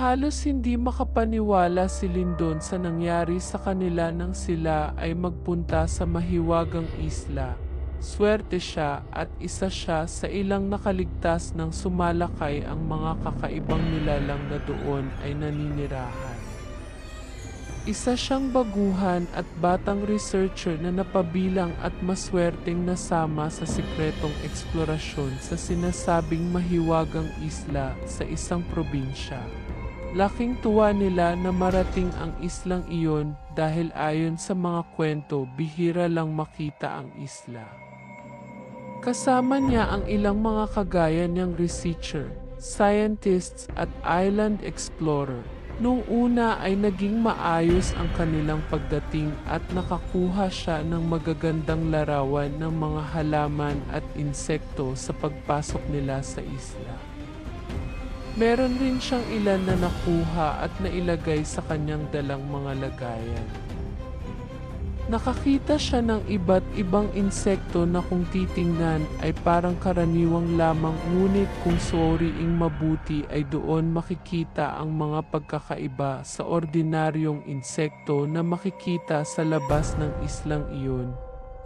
Halos hindi makapaniwala si Lindon sa nangyari sa kanila nang sila ay magpunta sa mahiwagang isla. Swerte siya at isa siya sa ilang nakaligtas nang sumalakay ang mga kakaibang nilalang na doon ay naninirahan. Isa siyang baguhan at batang researcher na napabilang at maswerteng nasama sa sikretong eksplorasyon sa sinasabing mahiwagang isla sa isang probinsya. Laking tuwa nila na marating ang islang iyon dahil ayon sa mga kwento bihira lang makita ang isla. Kasama niya ang ilang mga kagaya niyang researcher, scientists at island explorer. Nung una ay naging maayos ang kanilang pagdating at nakakuha siya ng magagandang larawan ng mga halaman at insekto sa pagpasok nila sa isla. Meron rin siyang ilan na nakuha at nailagay sa kanyang dalang mga lagayan. Nakakita siya ng iba't ibang insekto na kung titingnan ay parang karaniwang lamang, ngunit kung suriing mabuti ay doon makikita ang mga pagkakaiba sa ordinaryong insekto na makikita sa labas ng islang iyon.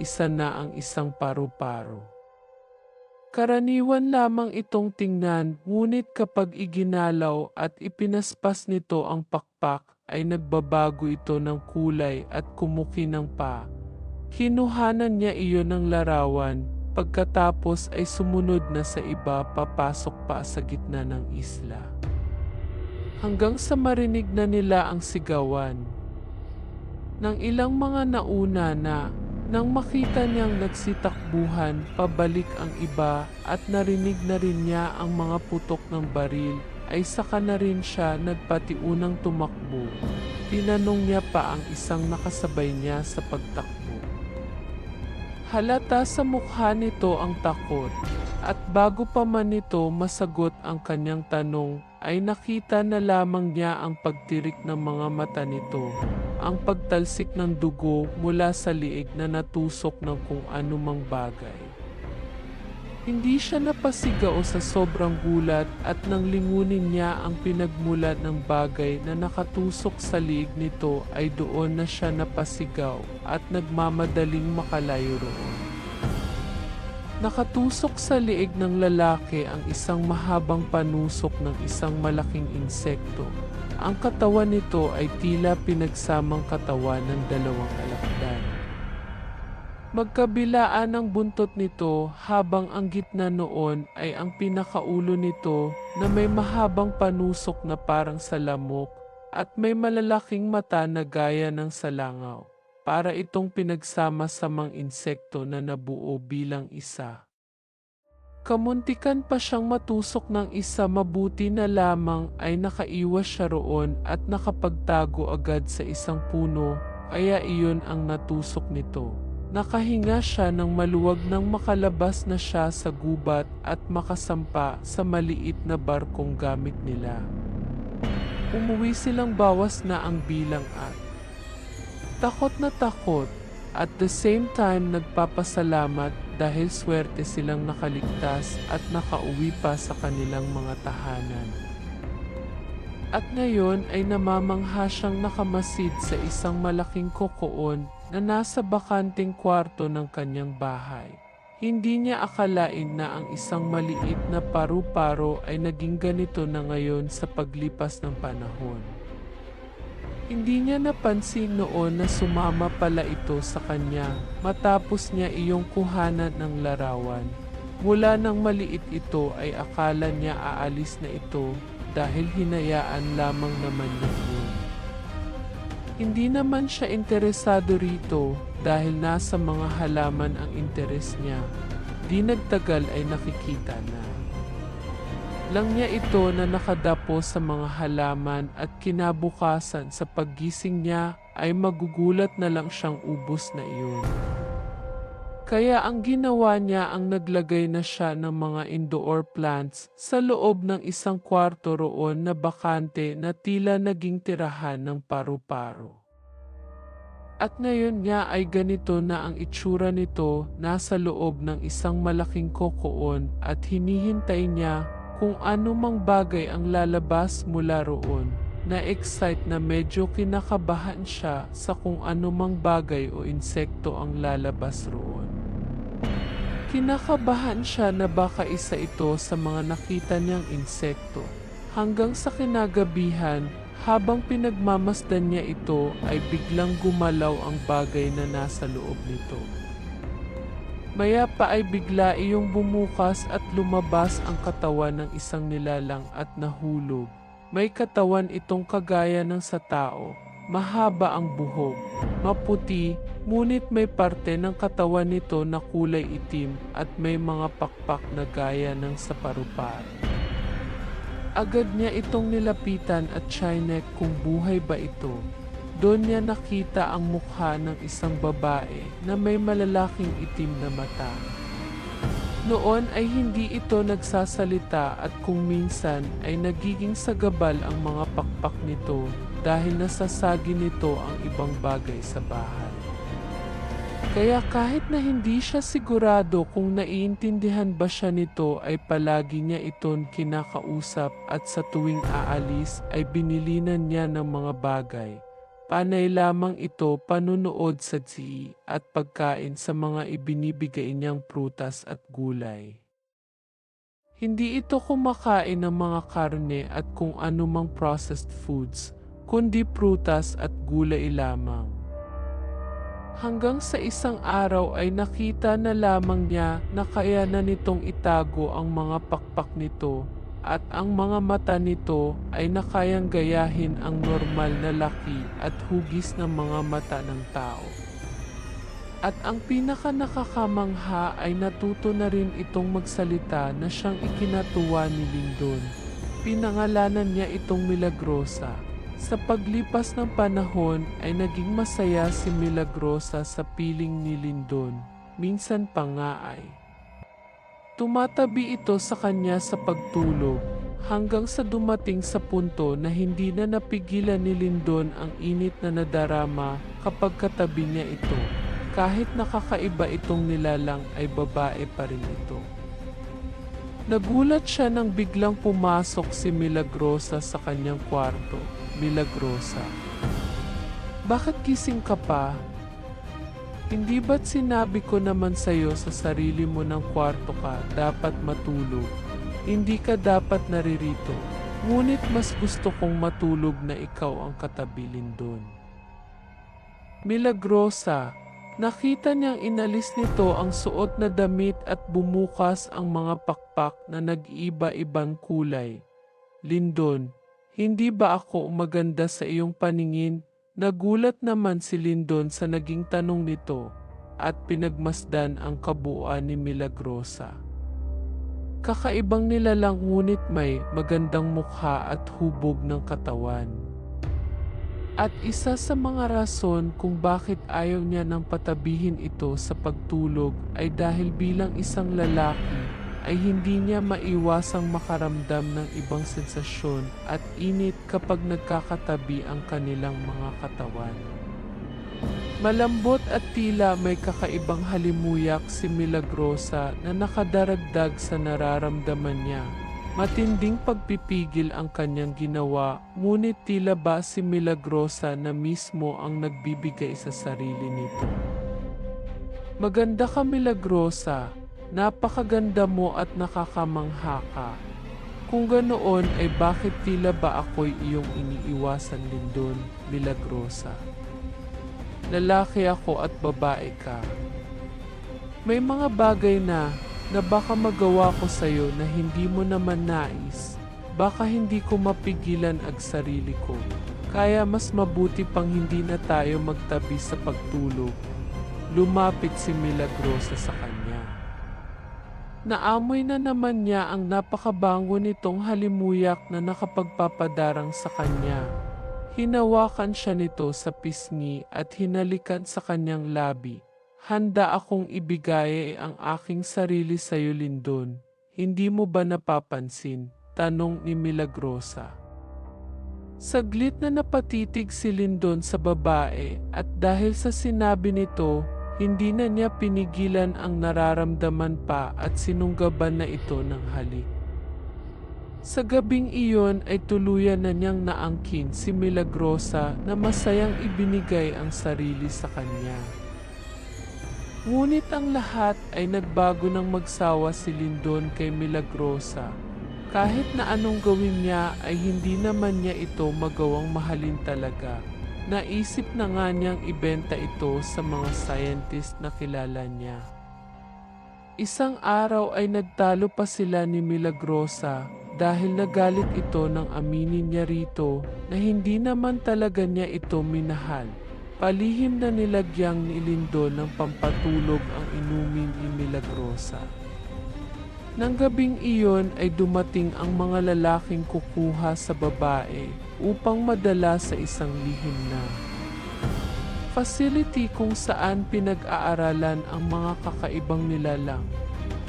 Isa na ang isang paru-paro. Karaniwan lamang itong tingnan, ngunit kapag iginalaw at ipinaspas nito ang pakpak, ay nagbabago ito ng kulay at kumukinang pa. Kinuhanan niya iyon ng larawan, pagkatapos ay sumunod na sa iba papasok pa sa gitna ng isla. Hanggang sa marinig na nila ang sigawan ng ilang mga nauna na. Nang makita niyang nagsitakbuhan pabalik ang iba at narinig na rin niya ang mga putok ng baril, ay saka na rin siya nagpatiunang tumakbo. Tinanong niya pa ang isang nakasabay niya sa pagtakbo. Halata sa mukha nito ang takot, at bago pa man nito masagot ang kanyang tanong, ay nakita na lamang niya ang pagtirik ng mga mata nito, ang pagtalsik ng dugo mula sa liig na natusok ng kung anumang bagay. Hindi siya napasigaw sa sobrang gulat at nang lingunin niya ang pinagmulan ng bagay na nakatusok sa liig nito ay doon na siya napasigaw at nagmamadaling makalayo roon. Nakatusok sa liig ng lalaki ang isang mahabang panusok ng isang malaking insekto. Ang katawan nito ay tila pinagsamang katawan ng dalawang alakdan. Magkabilaan ang buntot nito habang ang gitna noon ay ang pinakaulo nito na may mahabang panusok na parang salamok at may malalaking mata na gaya ng salangaw. Para itong pinagsama-samang insekto na nabuo bilang isa. Kamuntikan pa siyang matusok ng isa, mabuti na lamang ay nakaiwas siya roon at nakapagtago agad sa isang puno, kaya iyon ang natusok nito. Nakahinga siya ng maluwag nang makalabas na siya sa gubat at makasampa sa maliit na barkong gamit nila. Umuwi silang bawas na ang bilang at takot, at the same time nagpapasalamat dahil swerte silang nakaligtas at nakauwi pa sa kanilang mga tahanan. At ngayon ay namamangha siyang nakamasid sa isang malaking kokoon na nasa bakanting kwarto ng kanyang bahay. Hindi niya akalain na ang isang maliit na paru-paro ay naging ganito na ngayon sa paglipas ng panahon. Hindi niya napansin noon na sumama pala ito sa kanya matapos niya iyong kuhanan ng larawan. Mula nang maliit ito ay akala niya aalis na ito dahil hinayaan lamang naman niya yun. Hindi naman siya interesado rito dahil nasa mga halaman ang interes niya. Di nagtagal ay nakikita na lang niya ito na nakadapo sa mga halaman at kinabukasan sa paggising niya ay magugulat na lang siyang ubos na iyon. Kaya ang ginawa niya ang naglagay na siya ng mga indoor plants sa loob ng isang kwarto roon na bakante na tila naging tirahan ng paru-paro. At ngayon nga ay ganito na ang itsura nito, nasa loob ng isang malaking kokoon at hinihintay niya kung anumang bagay ang lalabas mula roon. Na-excite na medyo kinakabahan siya sa kung anumang bagay o insekto ang lalabas roon. Kinakabahan siya na baka isa ito sa mga nakita niyang insekto. Hanggang sa kinagabihan, habang pinagmamasdan niya ito ay biglang gumalaw ang bagay na nasa loob nito. Maya pa ay bigla iyong bumukas at lumabas ang katawan ng isang nilalang at nahulog. May katawan itong kagaya ng sa tao. Mahaba ang buhok, maputi, ngunit may parte ng katawan nito na kulay itim at may mga pakpak na gaya ng sa paru-paro. Agad niya itong nilapitan at chinek kung buhay ba ito. Doon niya nakita ang mukha ng isang babae na may malalaking itim na mata. Noon ay hindi ito nagsasalita at kung minsan ay nagiging sagabal ang mga pakpak nito dahil nasasagi nito ang ibang bagay sa bahay. Kaya kahit na hindi siya sigurado kung naiintindihan ba siya nito ay palagi niya itong kinakausap at sa tuwing aalis ay binilinan niya ng mga bagay. Panay lamang ito panunood sa TV at pagkain sa mga ibinibigay niyang prutas at gulay. Hindi ito kumakain ng mga karne at kung anumang processed foods, kundi prutas at gulay lamang. Hanggang sa isang araw ay nakita na lamang niya na kaya na nitong itago ang mga pakpak nito at ang mga mata nito ay nakayang gayahin ang normal na laki at hugis ng mga mata ng tao. At ang pinaka nakakamangha ay natuto na rin itong magsalita na siyang ikinatuwa ni Lindon. Pinangalanan niya itong Milagrosa. Sa paglipas ng panahon ay naging masaya si Milagrosa sa piling ni Lindon. Minsan pa nga ay tumatabi ito sa kanya sa pagtulog hanggang sa dumating sa punto na hindi na napigilan ni Lindon ang init na nadarama kapag katabi niya ito. Kahit nakakaiba itong nilalang ay babae pa rin ito. Nagulat siya nang biglang pumasok si Milagrosa sa kanyang kwarto. Milagrosa, bakit gising ka pa? Hindi ba't sinabi ko naman sa'yo sa sarili mo ng kwarto ka dapat matulog? Hindi ka dapat naririto. Ngunit mas gusto kong matulog na ikaw ang katabi, Lindon. Milagrosa, nakita niyang inalis nito ang suot na damit at bumukas ang mga pakpak na nag-iba-ibang kulay. Lindon, hindi ba ako maganda sa iyong paningin? Nagulat naman si Lindon sa naging tanong nito at pinagmasdan ang kabuuan ni Milagrosa. Kakaibang nilalang ngunit may magandang mukha at hubog ng katawan. At isa sa mga rason kung bakit ayaw niya nang patabihin ito sa pagtulog ay dahil bilang isang lalaki ay hindi niya maiwasang makaramdam ng ibang sensasyon at init kapag nagkakatabi ang kanilang mga katawan. Malambot at tila may kakaibang halimuyak si Milagrosa na nakadaragdag sa nararamdaman niya. Matinding pagpipigil ang kanyang ginawa, ngunit tila ba si Milagrosa na mismo ang nagbibigay sa sarili nito. Maganda ka, Milagrosa. Napakaganda mo at nakakamangha ka. Kung ganoon ay bakit tila ba ako'y iyong iniiwasan, Lindon, Milagrosa? Lalaki ako at babae ka. May mga bagay na baka magawa ko sa'yo na hindi mo naman nais. Baka hindi ko mapigilan ang sarili ko. Kaya mas mabuti pang hindi na tayo magtabi sa pagtulog. Lumapit si Milagrosa sa kanya. Naamoy na naman niya ang napakabango nitong halimuyak na nakapagpapadarang sa kanya. Hinawakan siya nito sa pisngi at hinalikan sa kanyang labi. Handa akong ibigay ang aking sarili sa iyo, Lindon. Hindi mo ba napapansin? Tanong ni Milagrosa. Saglit na napatitig si Lindon sa babae at dahil sa sinabi nito, hindi na niya pinigilan ang nararamdaman pa at sinunggaban na ito ng halik. Sa gabing iyon ay tuluyan na niyang naangkin si Milagrosa na masayang ibinigay ang sarili sa kanya. Ngunit ang lahat ay nagbago nang magsawa si Lindon kay Milagrosa. Kahit na anong gawin niya ay hindi naman niya ito magawang mahalin talaga. Naisip na nga niyang ibenta ito sa mga scientist na kilala niya. Isang araw ay nagtalo pa sila ni Milagrosa dahil nagalit ito nang aminin niya rito na hindi naman talaga niya ito minahal. Palihim na nilagyang ni Lindon ng pampatulog ang inumin ni Milagrosa. Nang gabing iyon ay dumating ang mga lalaking kukuha sa babae upang madala sa isang lihim na facility kung saan pinag-aaralan ang mga kakaibang nilalang.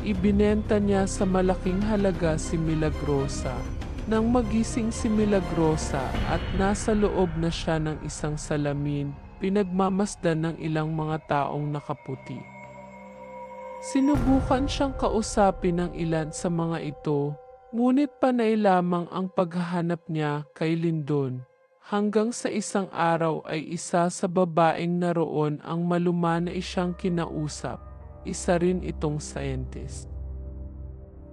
Ibinenta niya sa malaking halaga si Milagrosa. Nang magising si Milagrosa at nasa loob na siya ng isang salamin, pinagmamasdan ng ilang mga taong nakaputi. Sinubukan siyang kausapin ng ilan sa mga ito, ngunit panay lamang ang paghahanap niya kay Lindon. Hanggang sa isang araw ay isa sa babaeng naroon ang malumanay siyang kinausap, isa rin itong scientist.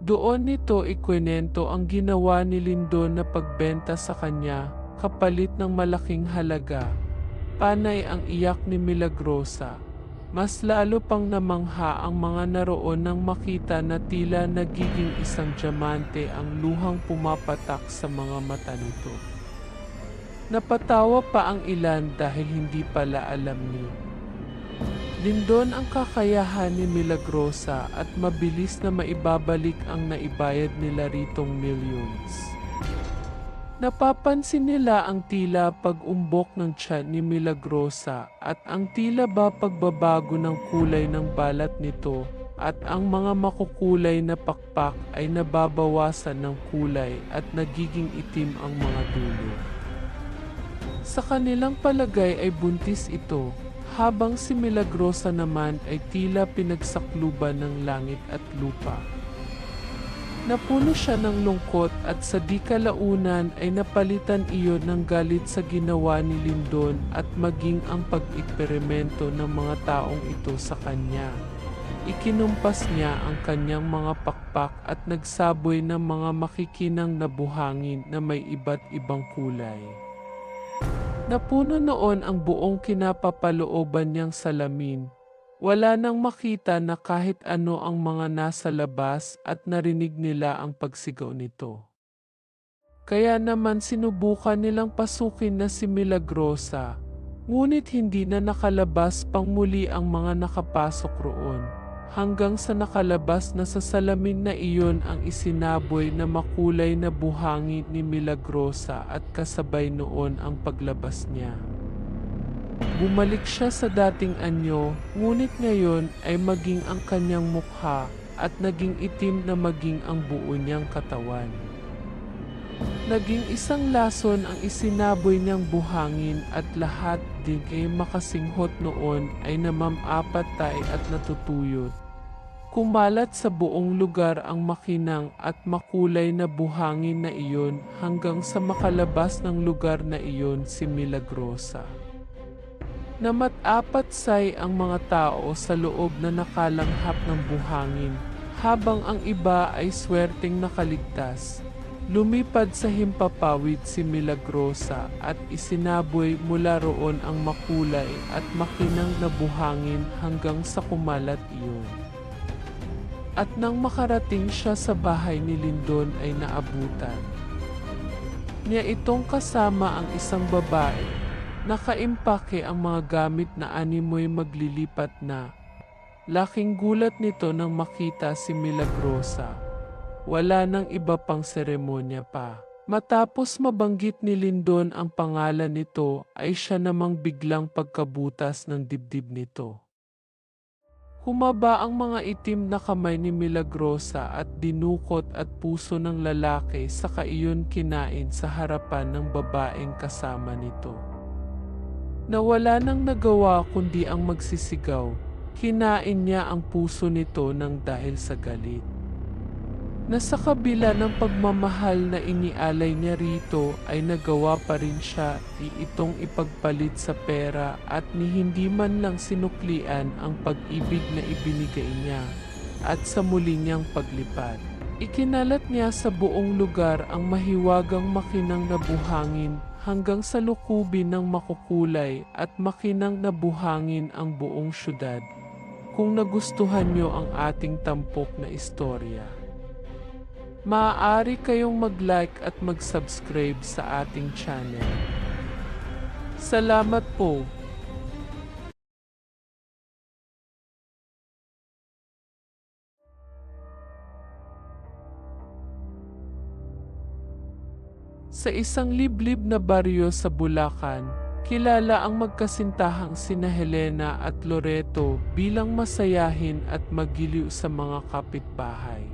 Doon nito ikwento ang ginawa ni Lindon na pagbenta sa kanya kapalit ng malaking halaga. Panay ang iyak ni Milagrosa. Mas lalo pang namangha ang mga naroon nang makita na tila nagiging isang diamante ang luhang pumapatak sa mga mata nito. Napatawa pa ang ilan dahil hindi pala alam ni Lindon ang kakayahan ni Milagrosa at mabilis na maibabalik ang naibayad nila ritong millions. Napapansin nila ang tila pag-umbok ng tiyan ni Milagrosa at ang tila ba pagbabago ng kulay ng balat nito at ang mga makukulay na pakpak ay nababawasan ng kulay at nagiging itim ang mga dulo. Sa kanilang palagay ay buntis ito, habang si Milagrosa naman ay tila pinagsakluban ng langit at lupa. Napuno siya ng lungkot at sa di kalaunan ay napalitan iyon ng galit sa ginawa ni Lindon at maging ang pag-eksperimento ng mga taong ito sa kanya. Ikinumpas niya ang kanyang mga pakpak at nagsaboy ng mga makikinang na buhangin na may iba't ibang kulay. Napuno noon ang buong kinapapalooban niyang salamin. Wala nang makita na kahit ano ang mga nasa labas at narinig nila ang pagsigaw nito. Kaya naman sinubukan nilang pasukin na si Milagrosa, ngunit hindi na nakalabas pang muli ang mga nakapasok roon. Hanggang sa nakalabas na sa salamin na iyon ang isinaboy na makulay na buhangin ni Milagrosa at kasabay noon ang paglabas niya. Bumalik siya sa dating anyo, ngunit ngayon ay maging ang kanyang mukha at naging itim na maging ang buo niyang katawan. Naging isang lason ang isinaboy niyang buhangin at lahat din ay makasinghot noon ay namamapatay at natutuyot. Kumalat sa buong lugar ang makinang at makulay na buhangin na iyon hanggang sa makalabas ng lugar na iyon si Milagrosa. Namat-apatsay ang mga tao sa loob na nakalanghap ng buhangin, habang ang iba ay swerteng nakaligtas. Lumipad sa himpapawid si Milagrosa at isinaboy mula roon ang makulay at makinang na buhangin hanggang sa kumalat iyon. At nang makarating siya sa bahay ni Lindon ay naabutan niya itong kasama ang isang babae. Nakaimpake ang mga gamit na animoy maglilipat na. Laking gulat nito nang makita si Milagrosa. Wala nang iba pang seremonya pa. Matapos mabanggit ni Lindon ang pangalan nito ay siya namang biglang pagkabutas ng dibdib nito. Humaba ang mga itim na kamay ni Milagrosa at dinukot at puso ng lalaki saka iyon kinain sa harapan ng babaeng kasama nito. Nawala nang nagawa kundi ang magsisigaw. Kinain niya ang puso nito nang dahil sa galit. na sa kabila ng pagmamahal na inialay niya rito ay nagawa pa rin siya itong ipagpalit sa pera at ni hindi man lang sinuklian ang pag-ibig na ibinigay niya. At sa muli niyang paglipat, ikinalat niya sa buong lugar ang mahiwagang makinang na buhangin hanggang sa lukubin ng makukulay at makinang na buhangin ang buong syudad. Kung nagustuhan niyo ang ating tampok na istorya, maaari kayong mag-like at mag-subscribe sa ating channel. Salamat po! Sa isang liblib na baryo sa Bulacan, kilala ang magkasintahang sina Helena at Loreto bilang masayahin at magiliw sa mga kapitbahay.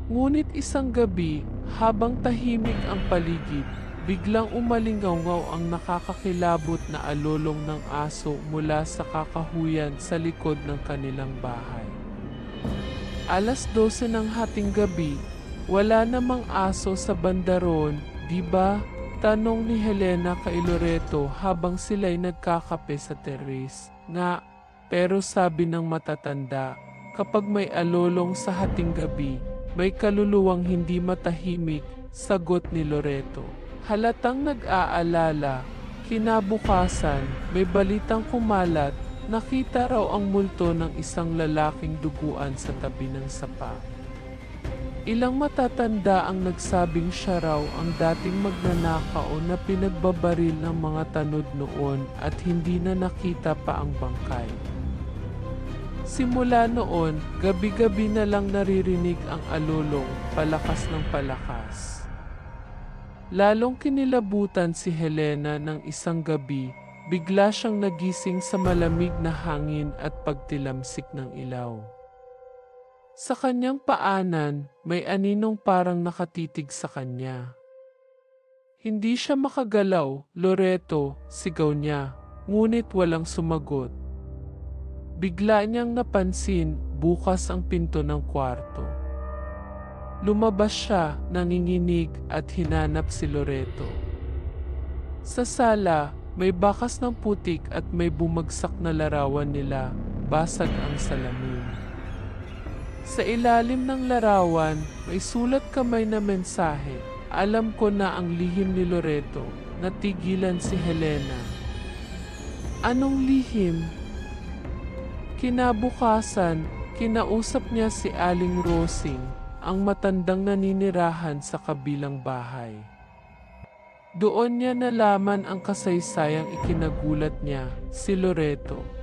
Ngunit isang gabi, habang tahimik ang paligid, biglang umalingaw ang nakakakilabot na alulong ng aso mula sa kakahuyan sa likod ng kanilang bahay. 12:00 ng hating gabi, wala namang aso sa bandaron, di ba? Tanong ni Helena kay Loreto habang sila'y nagkakape sa teres. Nga, pero sabi ng matatanda, kapag may alulong sa hating gabi, may kaluluwang hindi matahimik, sagot ni Loreto. Halatang nag-aalala, kinabukasan, may balitang kumalat, nakita raw ang multo ng isang lalaking duguan sa tabi ng sapa. Ilang matatanda ang nagsabing siya raw ang dating magnanakaw na pinagbabaril ng mga tanod noon at hindi na nakita pa ang bangkay. Simula noon, gabi-gabi na lang naririnig ang alulong, palakas ng palakas. Lalong kinilabutan si Helena ng isang gabi, bigla siyang nagising sa malamig na hangin at pagtilamsik ng ilaw. Sa kanyang paanan, may aninong parang nakatitig sa kanya. Hindi siya makagalaw, Loreto, sigaw niya, ngunit walang sumagot. Bigla niyang napansin, bukas ang pinto ng kwarto. Lumabas siya, nanginginig at hinanap si Loreto. Sa sala, may bakas ng putik at may bumagsak na larawan nila, basag ang salamin. Sa ilalim ng larawan, may sulat kamay na mensahe. Alam ko na ang lihim ni Loreto, natigilan si Helena. Anong lihim? Kinabukasan, kinausap niya si Aling Rosing, ang matandang naninirahan sa kabilang bahay. Doon niya nalaman ang kasaysayang ikinagulat niya, si Loreto.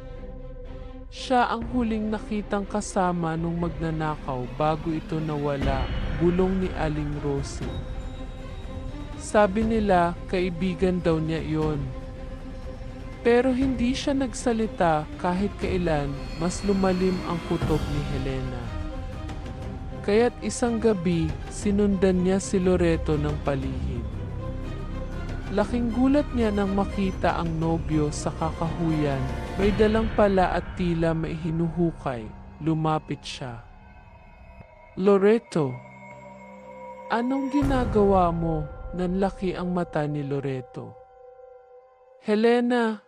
Siya ang huling nakitang kasama nung magnanakaw bago ito nawala, bulong ni Aling Rosie. Sabi nila, kaibigan daw niya iyon. Pero hindi siya nagsalita kahit kailan, mas lumalim ang kutob ni Helena. Kaya't isang gabi, sinundan niya si Loreto ng palihim. Laking gulat niya nang makita ang nobyo sa kakahuyan. May dalang pala at tila may hinuhukay. Lumapit siya. Loreto, anong ginagawa mo? Nanlaki ang mata ni Loreto. Helena,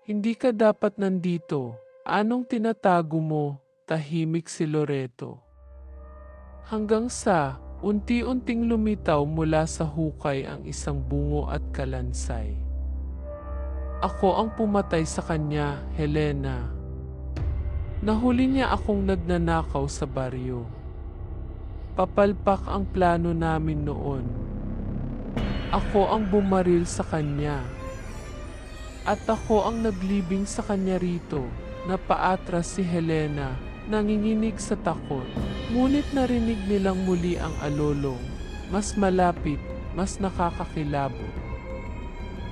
hindi ka dapat nandito. Anong tinatago mo? Tahimik si Loreto. Hanggang sa unti-unting lumitaw mula sa hukay ang isang bungo at kalansay. Ako ang pumatay sa kanya, Helena. Nahuli niya akong nagnanakaw sa baryo. Papalpak ang plano namin noon. Ako ang bumaril sa kanya. At ako ang naglibing sa kanya rito. Napaatras si Helena, nanginginig sa takot. Ngunit narinig nilang muli ang alolong. Mas malapit, mas nakakakilabot.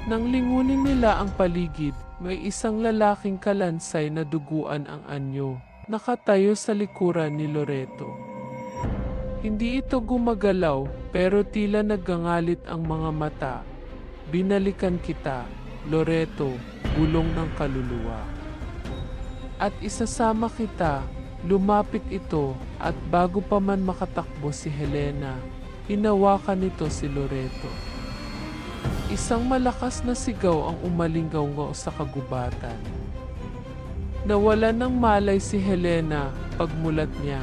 Nang lingunin nila ang paligid, may isang lalaking kalansay na duguan ang anyo, nakatayo sa likuran ni Loreto. Hindi ito gumagalaw, pero tila naggangalit ang mga mata. Binalikan kita, Loreto, bulong ng kaluluwa. At isasama kita, Lumapit ito at bago pa man makatakbo si Helena, hinawakan nito si Loreto. Isang malakas na sigaw ang umalinggaw sa kagubatan. Nawalan ng malay si Helena pagmulat niya.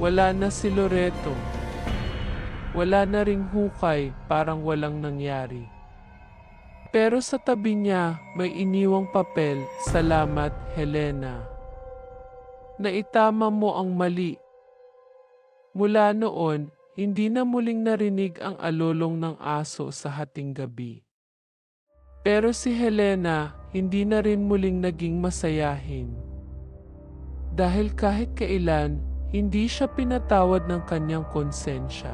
Wala na si Loreto. Wala na ring hukay, parang walang nangyari. Pero sa tabi niya may iniwang papel, "Salamat, Helena. Naitama mo ang mali." Mula noon, hindi na muling narinig ang alulong ng aso sa hating gabi. Pero si Helena hindi na rin muling naging masayahin. Dahil kahit kailan, hindi siya pinatawad ng kanyang konsensya.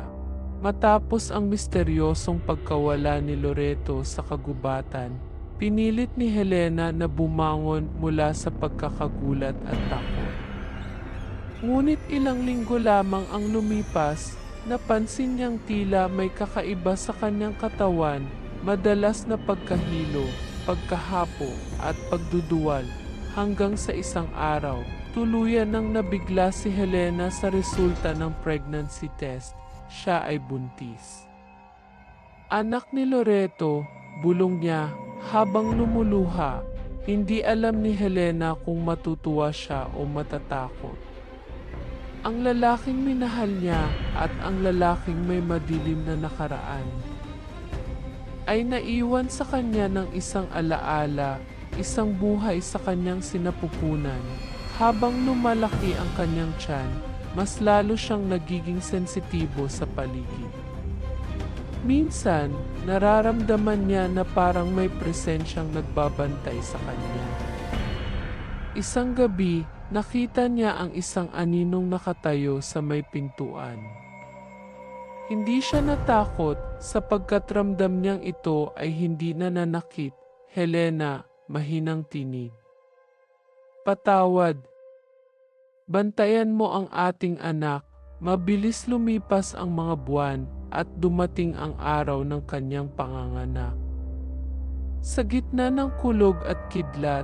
Matapos ang misteryosong pagkawala ni Loreto sa kagubatan, pinilit ni Helena na bumangon mula sa pagkakagulat at takot. Ngunit ilang linggo lamang ang lumipas, napansin niyang tila may kakaiba sa kanyang katawan, madalas na pagkahilo, pagkahapo at pagduduwal, hanggang sa isang araw, tuluyan nang nabigla si Helena sa resulta ng pregnancy test. Siya ay buntis. Anak ni Loreto, bulong niya habang lumuluha. Hindi alam ni Helena kung matutuwa siya o matatakot. Ang lalaking minahal niya at ang lalaking may madilim na nakaraan ay naiwan sa kanya ng isang alaala, isang buhay sa kanyang sinapupunan. Habang lumalaki ang kanyang tiyan, mas lalo siyang nagiging sensitibo sa paligid. Minsan, nararamdaman niya na parang may presensyang nagbabantay sa kanya. Isang gabi, nakita niya ang isang aninong nakatayo sa may pintuan. Hindi siya natakot sapagkat ramdam niyang ito ay hindi nananakit. "Helena," mahinang tinig. "Patawad. Bantayan mo ang ating anak." Mabilis lumipas ang mga buwan at dumating ang araw ng kanyang panganganak. Sa gitna ng kulog at kidlat,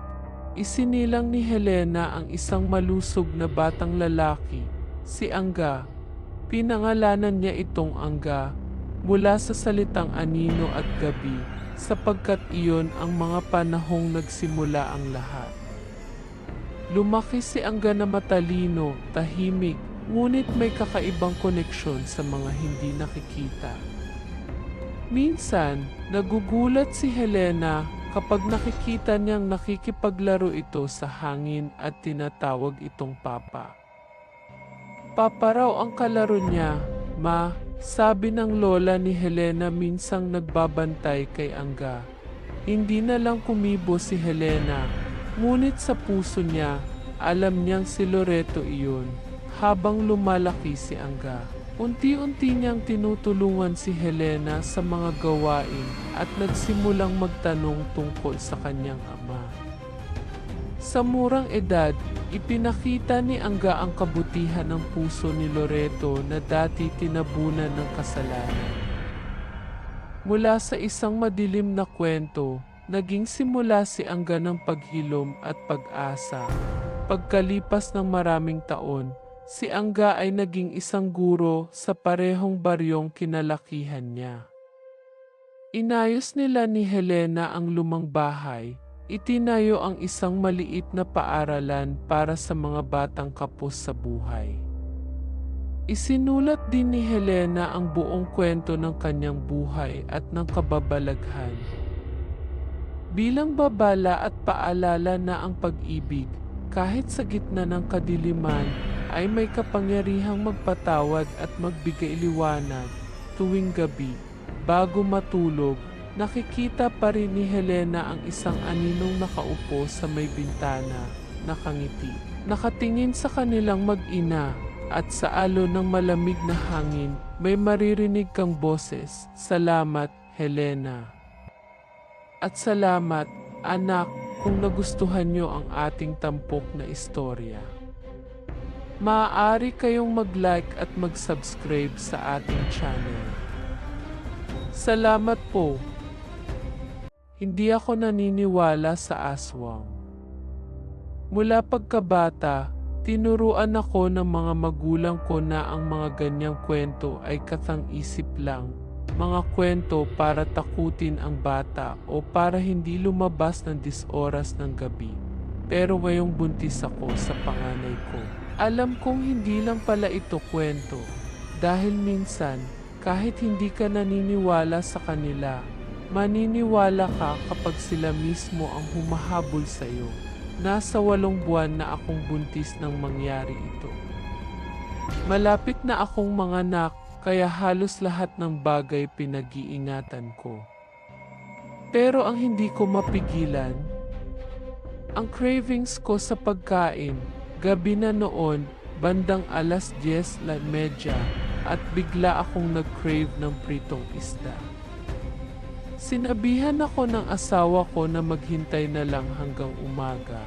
isinilang ni Helena ang isang malusog na batang lalaki, si Angga. Pinangalanan niya itong Angga mula sa salitang anino at gabi, sapagkat iyon ang mga panahong nagsimula ang lahat. Lumaki si Angga na matalino, tahimik, ngunit may kakaibang koneksyon sa mga hindi nakikita. Minsan, nagugulat si Helena kapag nakikita niyang nakikipaglaro ito sa hangin at tinatawag itong Papa. Papa raw ang kalaro niya, "Ma," sabi ng lola ni Helena minsang nagbabantay kay Angga. Hindi na lang kumibo si Helena, ngunit sa puso niya, alam niyang si Loreto iyon. Habang lumalaki si Angga, unti-unti niyang tinutulungan si Helena sa mga gawain at nagsimulang magtanong tungkol sa kanyang ama. Sa murang edad, ipinakita ni Angga ang kabutihan ng puso ni Loreto na dati tinabunan ng kasalanan. Mula sa isang madilim na kwento, naging simula si Angga ng paghilom at pag-asa. Pagkalipas ng maraming taon, si Angga ay naging isang guro sa parehong baryong kinalakihan niya. Inayos nila ni Helena ang lumang bahay. Itinayo ang isang maliit na paaralan para sa mga batang kapos sa buhay. Isinulat din ni Helena ang buong kwento ng kanyang buhay at ng kababalaghan. Bilang babala at paalala na ang pag-ibig, kahit sa gitna ng kadiliman, ay may kapangyarihang magpatawad at magbigay liwanag. Tuwing gabi, bago matulog, nakikita pa rin ni Helena ang isang aninong nakaupo sa may bintana, nakangiti. Nakatingin sa kanilang mag-ina, at sa alon ng malamig na hangin, may maririnig kang boses, "Salamat, Helena." At salamat, anak, kung nagustuhan niyo ang ating tampok na istorya. Maaari kayong mag-like at mag-subscribe sa ating channel. Salamat po. Hindi ako naniniwala sa aswang. Mula pagkabata, Tinuruan ako ng mga magulang ko na ang mga ganyang kwento ay katang-isip lang. Mga kwento para takutin ang bata o para hindi lumabas ng 10 oras ng gabi. Pero ngayong buntis ako sa panganay ko, alam kong hindi lang pala ito kwento. Dahil minsan, kahit hindi ka naniniwala sa kanila, maniniwala ka kapag sila mismo ang humahabol sa iyo. Nasa 8 buwan na akong buntis nang mangyari ito. Malapit na akong manganak, kaya halos lahat ng bagay pinag-iingatan ko. Pero ang hindi ko mapigilan, ang cravings ko sa pagkain. Gabi na noon, bandang alas 10:30 at bigla akong nag-crave ng pritong isda. Sinabihan ako ng asawa ko na maghintay na lang hanggang umaga.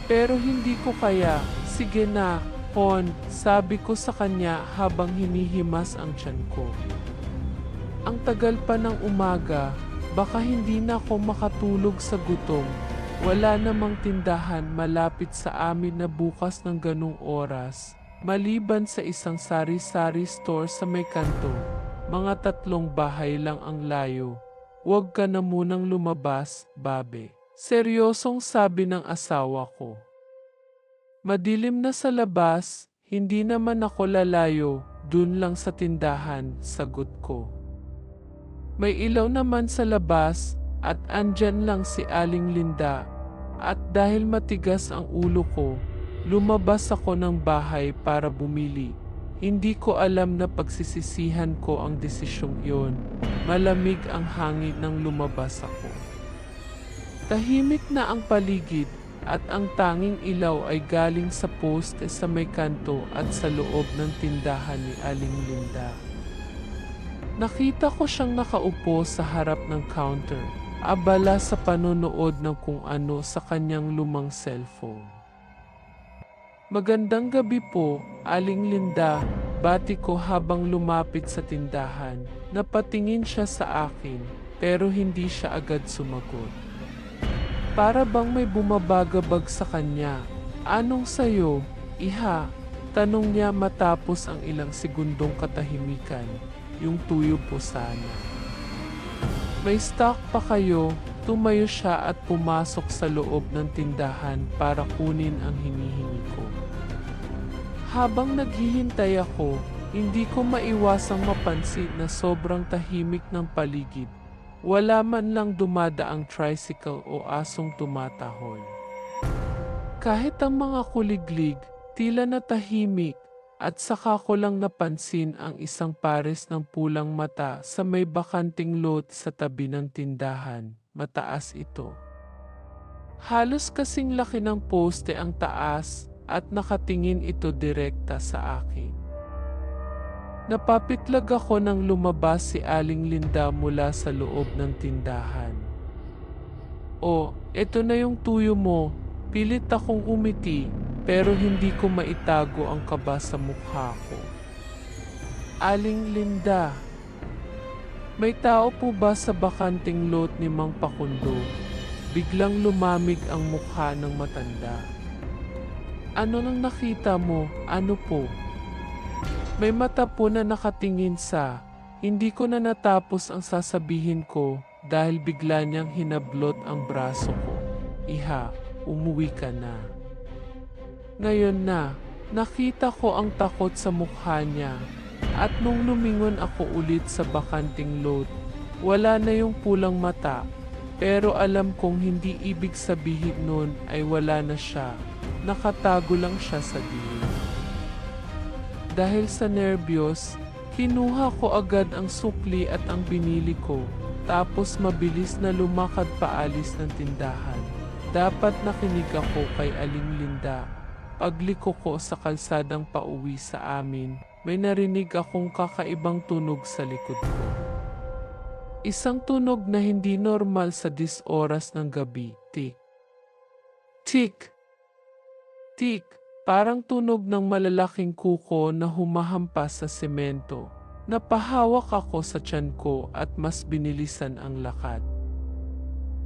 Pero hindi ko kaya. Sige na, Hon, sabi ko sa kanya habang hinihimas ang tiyan ko. Ang tagal pa ng umaga, baka hindi na ako makatulog sa gutom. Wala namang tindahan malapit sa amin na bukas ng ganung oras, maliban sa isang sari-sari store sa may kanto. Mga 3 bahay lang ang layo. Huwag ka na munang lumabas, babe. Seryosong sabi ng asawa ko. Madilim na sa labas, hindi naman ako lalayo, dun lang sa tindahan, sagot ko. May ilaw naman sa labas at andyan lang si Aling Linda at dahil matigas ang ulo ko, lumabas ako ng bahay para bumili. Hindi ko alam na pagsisisihan ko ang desisyong yon. Malamig ang hangin nang lumabas ako. Tahimik na ang paligid at ang tanging ilaw ay galing sa poste sa may kanto at sa loob ng tindahan ni Aling Linda. Nakita ko siyang nakaupo sa harap ng counter, abala sa panonood ng kung ano sa kanyang lumang cellphone. Magandang gabi po, Aling Linda, bati ko habang lumapit sa tindahan. Napatingin siya sa akin, pero hindi siya agad sumagot. Para bang may bumabagabag sa kanya. Anong sayo, iha? Tanong niya matapos ang ilang segundong katahimikan. Yung tuyo po sana. May stock pa kayo? Tumayo siya at pumasok sa loob ng tindahan para kunin ang hinihingi ko. Habang naghihintay ako, hindi ko maiwasang mapansin na sobrang tahimik ng paligid. Wala man lang dumadaang tricycle o asong tumatahol. Kahit ang mga kuliglig, tila natahimik at saka ko lang napansin ang isang pares ng pulang mata sa may bakanting lot sa tabi ng tindahan. Mataas ito. Halos kasing laki ng poste ang taas at nakatingin ito direkta sa akin. Napapitlag ako nang lumabas si Aling Linda mula sa loob ng tindahan. "Oh, eto na yung tuyo mo." Pilit akong umiti pero hindi ko maitago ang kaba sa mukha ko. "Aling Linda, may tao po ba sa bakanting lot ni Mang Pakundo?" Biglang lumamig ang mukha ng matanda. "Ano nang nakita mo? Ano po?" May mata po na nakatingin sa, hindi ko na natapos ang sasabihin ko dahil bigla niyang hinablot ang braso ko. "Iha, umuwi ka na." Ngayon na, nakita ko ang takot sa mukha niya at nung lumingon ako ulit sa bakanting lot, wala na yung pulang mata pero alam kong hindi ibig sabihin nun ay wala na siya, nakatago lang siya sa gilid. Dahil sa nerbiyos, kinuha ko agad ang sukli at ang binili ko, tapos mabilis na lumakad paalis ng tindahan. Dapat nakinig ako kay Aling Linda. Pagliko ko sa kalsadang pauwi sa amin, may narinig akong kakaibang tunog sa likod ko. Isang tunog na hindi normal sa 10 oras ng gabi. Tik. Tik. Tik. Parang tunog ng malalaking kuko na humahampas sa semento. Napahawak ako sa tiyan ko at mas binilisan ang lakad.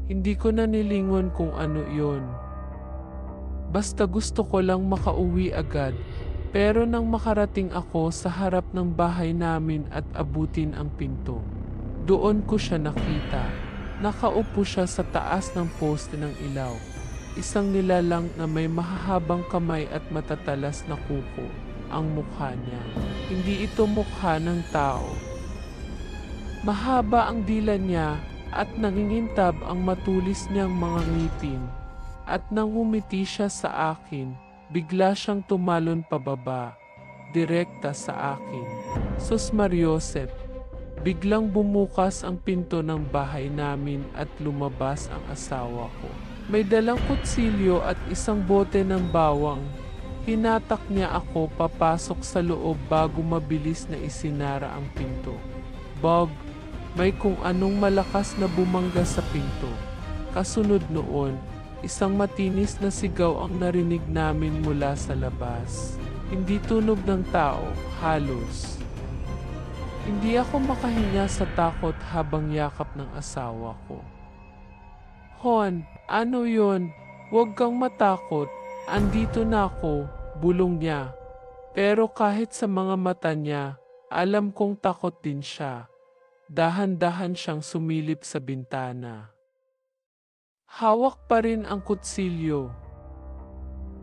Hindi ko na nilingon kung ano iyon. Basta gusto ko lang makauwi agad. Pero nang makarating ako sa harap ng bahay namin at abutin ang pinto, doon ko siya nakita. Nakaupo siya sa taas ng poste ng ilaw. Isang nilalang na may mahahabang kamay at matatalas na kuko ang mukha niya. Hindi ito mukha ng tao. Mahaba ang dila niya at nangingintab ang matulis niyang mga ngipin. At nang humiti siya sa akin, bigla siyang tumalon pababa, direkta sa akin. Sus Mariosep, biglang bumukas ang pinto ng bahay namin at lumabas ang asawa ko. May dalang kutsilyo at isang bote ng bawang. Hinatak niya ako papasok sa loob bago mabilis na isinara ang pinto. Bog, may kung anong malakas na bumangga sa pinto. Kasunod noon, isang matinis na sigaw ang narinig namin mula sa labas. Hindi tunog ng tao, halos. Hindi ako makahinga sa takot habang yakap ng asawa ko. Hon, ano yun? Huwag kang matakot. Andito na ako, bulong niya. Pero kahit sa mga mata niya, alam kong takot din siya. Dahan-dahan siyang sumilip sa bintana. Hawak pa rin ang kutsilyo.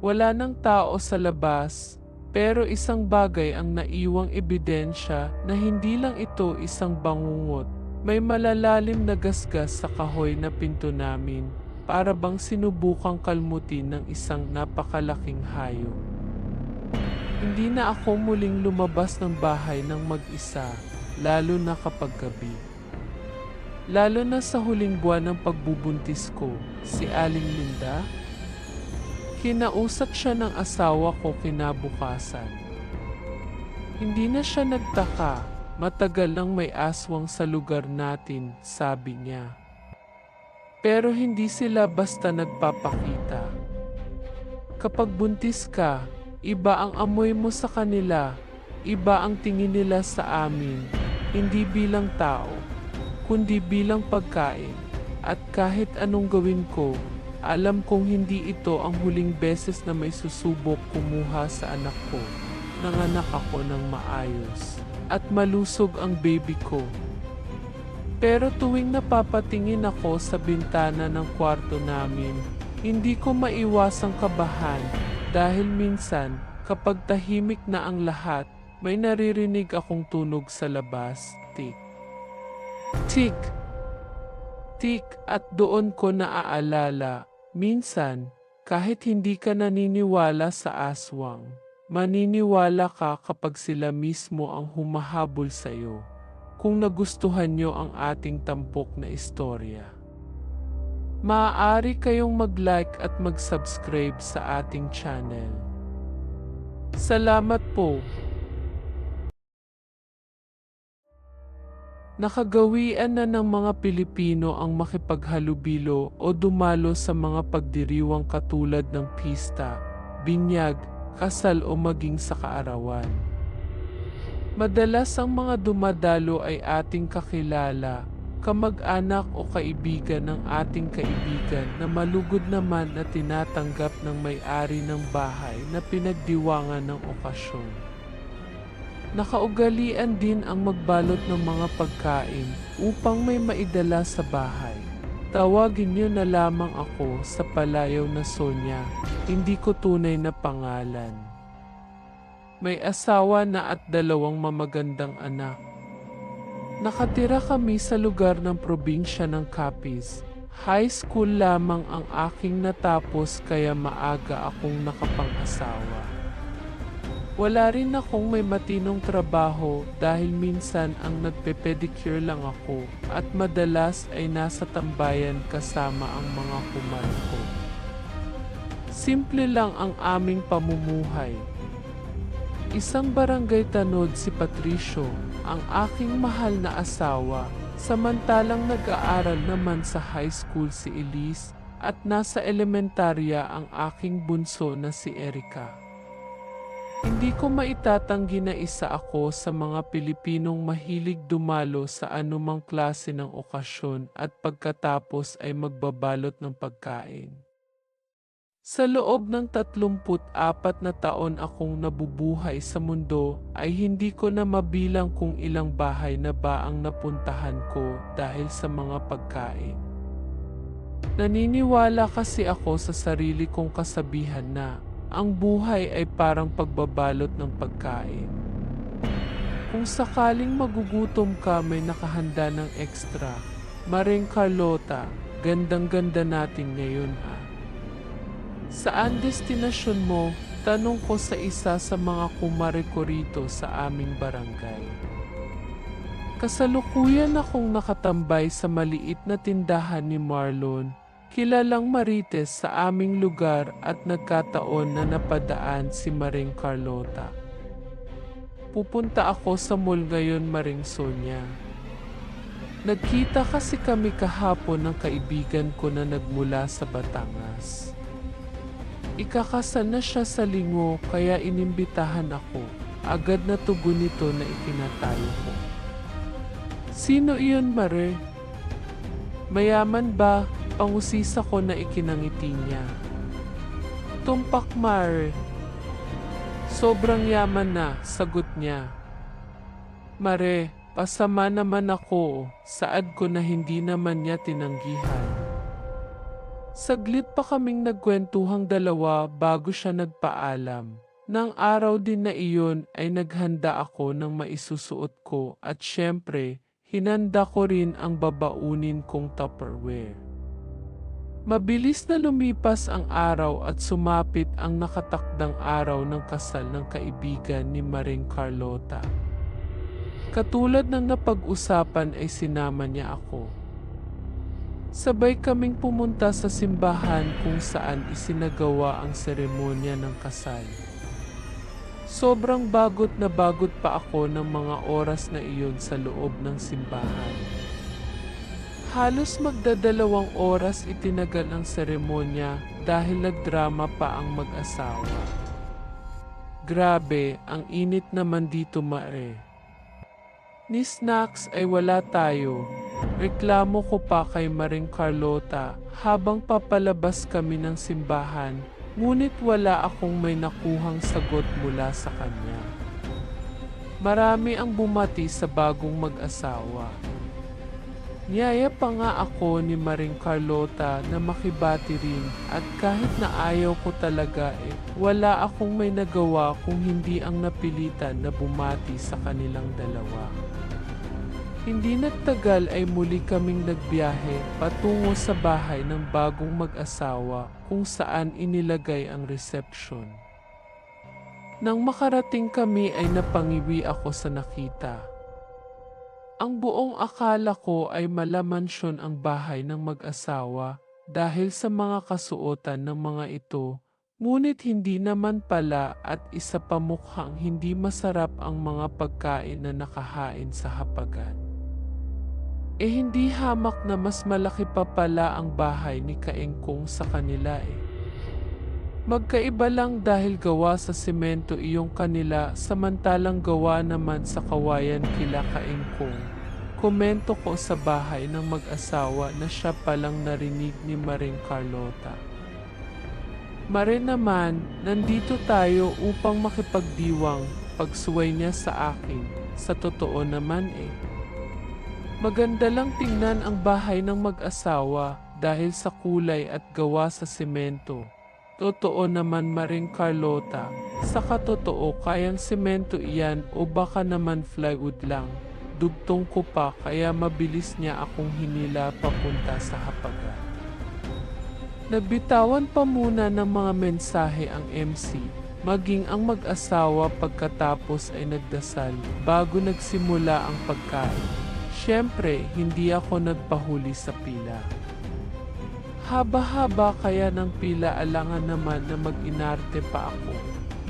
Wala nang tao sa labas, pero isang bagay ang naiwang ebidensya na hindi lang ito isang bangungot. May malalalim na gasgas sa kahoy na pinto namin, para bang sinubukang kalmutin ng isang napakalaking hayop. Hindi na ako muling lumabas ng bahay ng mag-isa, lalo na kapag gabi. Lalo na sa huling buwan ng pagbubuntis ko, si Aling Linda. Kinausap siya ng asawa ko kinabukasan. Hindi na siya nagtaka. Matagal nang may aswang sa lugar natin, sabi niya. Pero hindi sila basta nagpapakita. Kapag buntis ka, iba ang amoy mo sa kanila, iba ang tingin nila sa amin, hindi bilang tao, kundi bilang pagkain. At kahit anong gawin ko, alam kong hindi ito ang huling beses na may susubok kumuha sa anak ko. Nanganak ako ng maayos at malusog ang baby ko. Pero tuwing napapatingin ako sa bintana ng kwarto namin, hindi ko maiwasang kabahan dahil minsan kapag tahimik na ang lahat, may naririnig akong tunog sa labas, tik, tik, tik at doon ko naaalala, minsan kahit hindi ka naniniwala sa aswang, maniniwala ka kapag sila mismo ang humahabol sa iyo. Kung nagustuhan nyo ang ating tampok na istorya, maaari kayong mag-like at mag-subscribe sa ating channel. Salamat po! Nakagawian na ng mga Pilipino ang makipaghalubilo o dumalo sa mga pagdiriwang katulad ng pista, binyag, kasal o maging sa kaarawan. Madalas ang mga dumadalo ay ating kakilala, kamag-anak o kaibigan ng ating kaibigan na malugod naman na tinatanggap ng may-ari ng bahay na pinagdiwangan ng okasyon. Nakaugalian din ang magbalot ng mga pagkain upang may maidala sa bahay. Tawagin niyo na lamang ako sa palayaw na Sonia, hindi ko tunay na pangalan. May asawa na at 2 mamagandang anak. Nakatira kami sa lugar ng probinsya ng Capiz. High school lamang ang aking natapos kaya maaga akong nakapang-asawa. Wala rin akong may matinong trabaho dahil minsan ang nagpe-pedicure lang ako at madalas ay nasa tambayan kasama ang mga kumare ko. Simple lang ang aming pamumuhay. Isang barangay tanod si Patricio, ang aking mahal na asawa, samantalang nag-aaral naman sa high school si Elise at nasa elementarya ang aking bunso na si Erica. Hindi ko maitatanggi na isa ako sa mga Pilipinong mahilig dumalo sa anumang klase ng okasyon at pagkatapos ay magbabalot ng pagkain. Sa loob ng 34 na taon akong nabubuhay sa mundo ay hindi ko na mabilang kung ilang bahay na ba ang napuntahan ko dahil sa mga pagkain. Naniniwala kasi ako sa sarili kong kasabihan na ang buhay ay parang pagbabalot ng pagkain. Kung sakaling magugutom ka, may nakahanda ng extra. Maring Carlota, gandang-ganda natin ngayon ah. Saan destinasyon mo? Tanong ko sa isa sa mga kumare ko rito sa aming barangay. Kasalukuyan akong nakatambay sa maliit na tindahan ni Marlon, kilalang Marites sa aming lugar at nagkataon na napadaan si Maring Carlota. Pupunta ako sa mall ngayon, Maring Sonia. Nagkita kasi kami kahapon ng kaibigan ko na nagmula sa Batangas. Ikakasal na siya sa linggo kaya inimbitahan ako. Agad na tugon nito na ikinatayo ko. Sino iyon, Mare? Mayaman ba? Pangusisa ko na ikinangiti niya. Tumpak, Mare. Sobrang yaman na, sagot niya. Mare, pasama naman ako, saad ko na hindi naman niya tinanggihan. Saglit pa kaming nagkwentuhang dalawa bago siya nagpaalam. Nang araw din na iyon ay naghanda ako ng maisusuot ko at syempre, hinanda ko rin ang babaunin kong Tupperware. Mabilis na lumipas ang araw at sumapit ang nakatakdang araw ng kasal ng kaibigan ni Maring Carlota. Katulad ng napag-usapan ay sinama niya ako. Sabay kaming pumunta sa simbahan kung saan isinagawa ang seremonya ng kasal. Sobrang bagot na bagot pa ako ng mga oras na iyon sa loob ng simbahan. Halos magdadalawang oras itinagal ang seremonya dahil nagdrama pa ang mag-asawa. Grabe, ang init naman dito, Mare. Ni snacks ay wala tayo. Reklamo ko pa kay Maring Carlota habang papalabas kami ng simbahan, ngunit wala akong may nakuhang sagot mula sa kanya. Marami ang bumati sa bagong mag-asawa. Niyaya pa nga ako ni Maring Carlota na makibati rin at kahit na ayaw ko talaga wala akong may nagawa kung hindi ang napilitan na bumati sa kanilang dalawa. Hindi nagtagal ay muli kaming nagbiyahe patungo sa bahay ng bagong mag-asawa kung saan inilagay ang reception. Nang makarating kami ay napangiwi ako sa nakita. Ang buong akala ko ay malamansyon ang bahay ng mag-asawa dahil sa mga kasuotan ng mga ito, ngunit hindi naman pala at isa pa mukhang hindi masarap ang mga pagkain na nakahain sa hapagan. Hindi hamak na mas malaki pa pala ang bahay ni Kaengkong sa kanila Magkaiba lang dahil gawa sa semento iyong kanila samantalang gawa naman sa kawayan kila Kaengkong. Komento ko sa bahay ng mag-asawa na siya palang narinig ni Maring Carlota. Mare naman, nandito tayo upang makipagdiwang, pagsuway niya sa akin. Sa totoo naman Maganda lang tingnan ang bahay ng mag-asawa dahil sa kulay at gawa sa semento. Totoo naman, Maring Carlota, sa katotoo kayang semento iyan o baka naman plywood lang. Dugtong ko pa kaya mabilis niya akong hinila papunta sa hapagan. Nagbitawan pa muna ng mga mensahe ang MC, maging ang mag-asawa pagkatapos ay nagdasal bago nagsimula ang pagkain. Siyempre, hindi ako nagpahuli sa pila. Haba-haba kaya ng pila alangan naman na mag-inarte pa ako.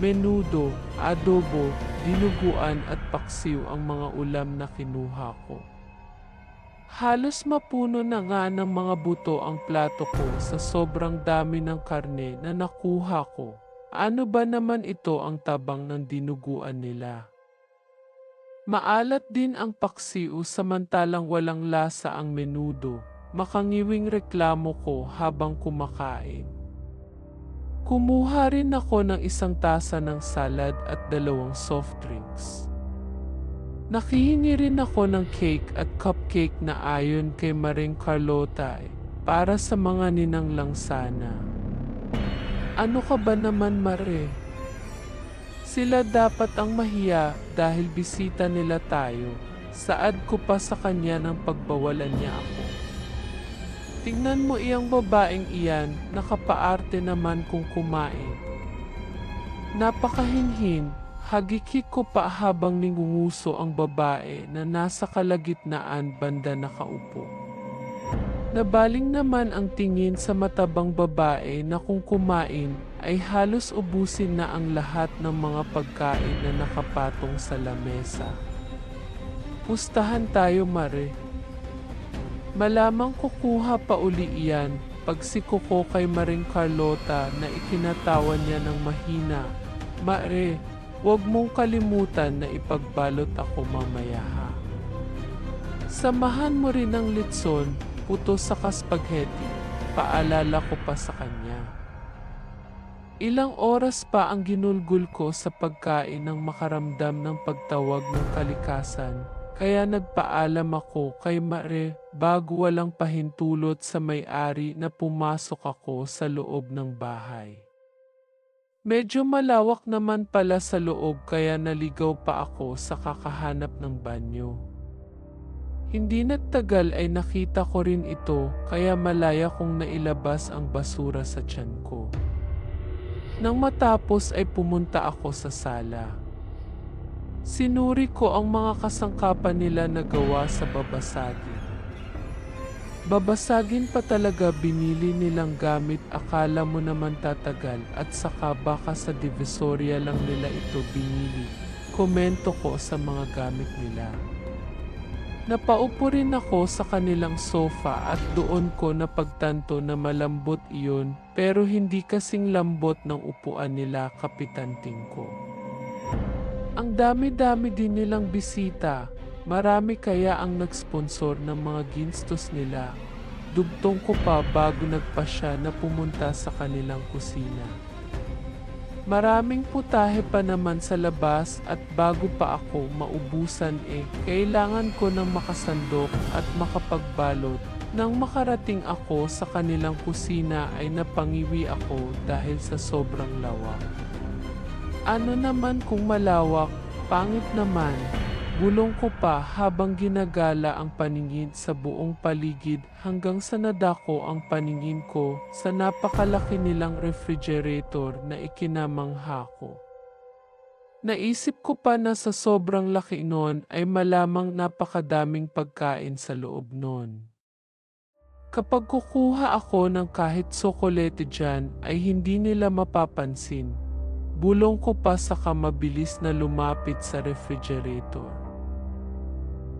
Menudo, adobo, dinuguan at paksiw ang mga ulam na kinuha ko. Halos mapuno na nga ng mga buto ang plato ko sa sobrang dami ng karne na nakuha ko. Ano ba naman ito ang tabang ng dinuguan nila? Maalat din ang paksiw samantalang walang lasa ang menudo. Makangiwing reklamo ko habang kumakain. Kumuha rin ako ng isang tasa ng salad at 2 soft drinks. Nakihingi rin ako ng cake at cupcake na ayon kay Maring Carlota para sa mga ninang lang sana. Ano ka ba naman, Mare? Sila dapat ang mahiya dahil bisita nila tayo. Saad ko pa sa kanya ng pagbawalan niya ako. Tingnan mo iyang babaeng iyan, nakapaarte naman kung kumain. Napakahinhin, hagikik ko pa habang ningunguso ang babae na nasa kalagitnaan banda nakaupo. Nabaling naman ang tingin sa matabang babae na kung kumain ay halos ubusin na ang lahat ng mga pagkain na nakapatong sa lamesa. Pustahan tayo, Mare. Malamang kukuha pa uli iyan pagsiko ko kay Maring Carlota na ikinatawan niya ng mahina. Mare, huwag mong kalimutan na ipagbalot ako mamaya ha. Samahan mo rin ng litson, puto sa spaghetti, paalala ko pa sa kanya. Ilang oras pa ang ginulgul ko sa pagkain nang makaramdam ng pagtawag ng kalikasan. Kaya nagpaalam ako kay Mare bago walang pahintulot sa may-ari na pumasok ako sa loob ng bahay. Medyo malawak naman pala sa loob kaya naligaw pa ako sa kakahanap ng banyo. Hindi nagtagal ay nakita ko rin ito kaya malaya kong nailabas ang basura sa tiyan ko. Nang matapos ay pumunta ako sa sala. Sinuri ko ang mga kasangkapan nila na gawa sa babasagin. Babasagin pa talaga binili nilang gamit, akala mo naman tatagal at saka baka sa Divisoria lang nila ito binili. Komento ko sa mga gamit nila. Napaupo rin ako sa kanilang sofa at doon ko napagtanto na malambot iyon pero hindi kasing lambot ng upuan nila, Kapitan Tingko. Ang dami-dami din nilang bisita, marami kaya ang nag-sponsor ng mga ginstos nila. Dugtong ko pa bago nagpasya na pumunta sa kanilang kusina. Maraming putahe pa naman sa labas at bago pa ako maubusan kailangan ko ng makasandok at makapagbalot. Nang makarating ako sa kanilang kusina ay napangiwi ako dahil sa sobrang lawak. Ano naman kung malawak, pangit naman, bulong ko pa habang ginagala ang paningin sa buong paligid hanggang sa nadako ang paningin ko sa napakalaki nilang refrigerator na ikinamangha ko. Naisip ko pa na sa sobrang laki noon ay malamang napakadaming pagkain sa loob noon. Kapag kukuha ako ng kahit tsokolete dyan ay hindi nila mapapansin. Bulong ko pa saka mabilis na lumapit sa refrigerator.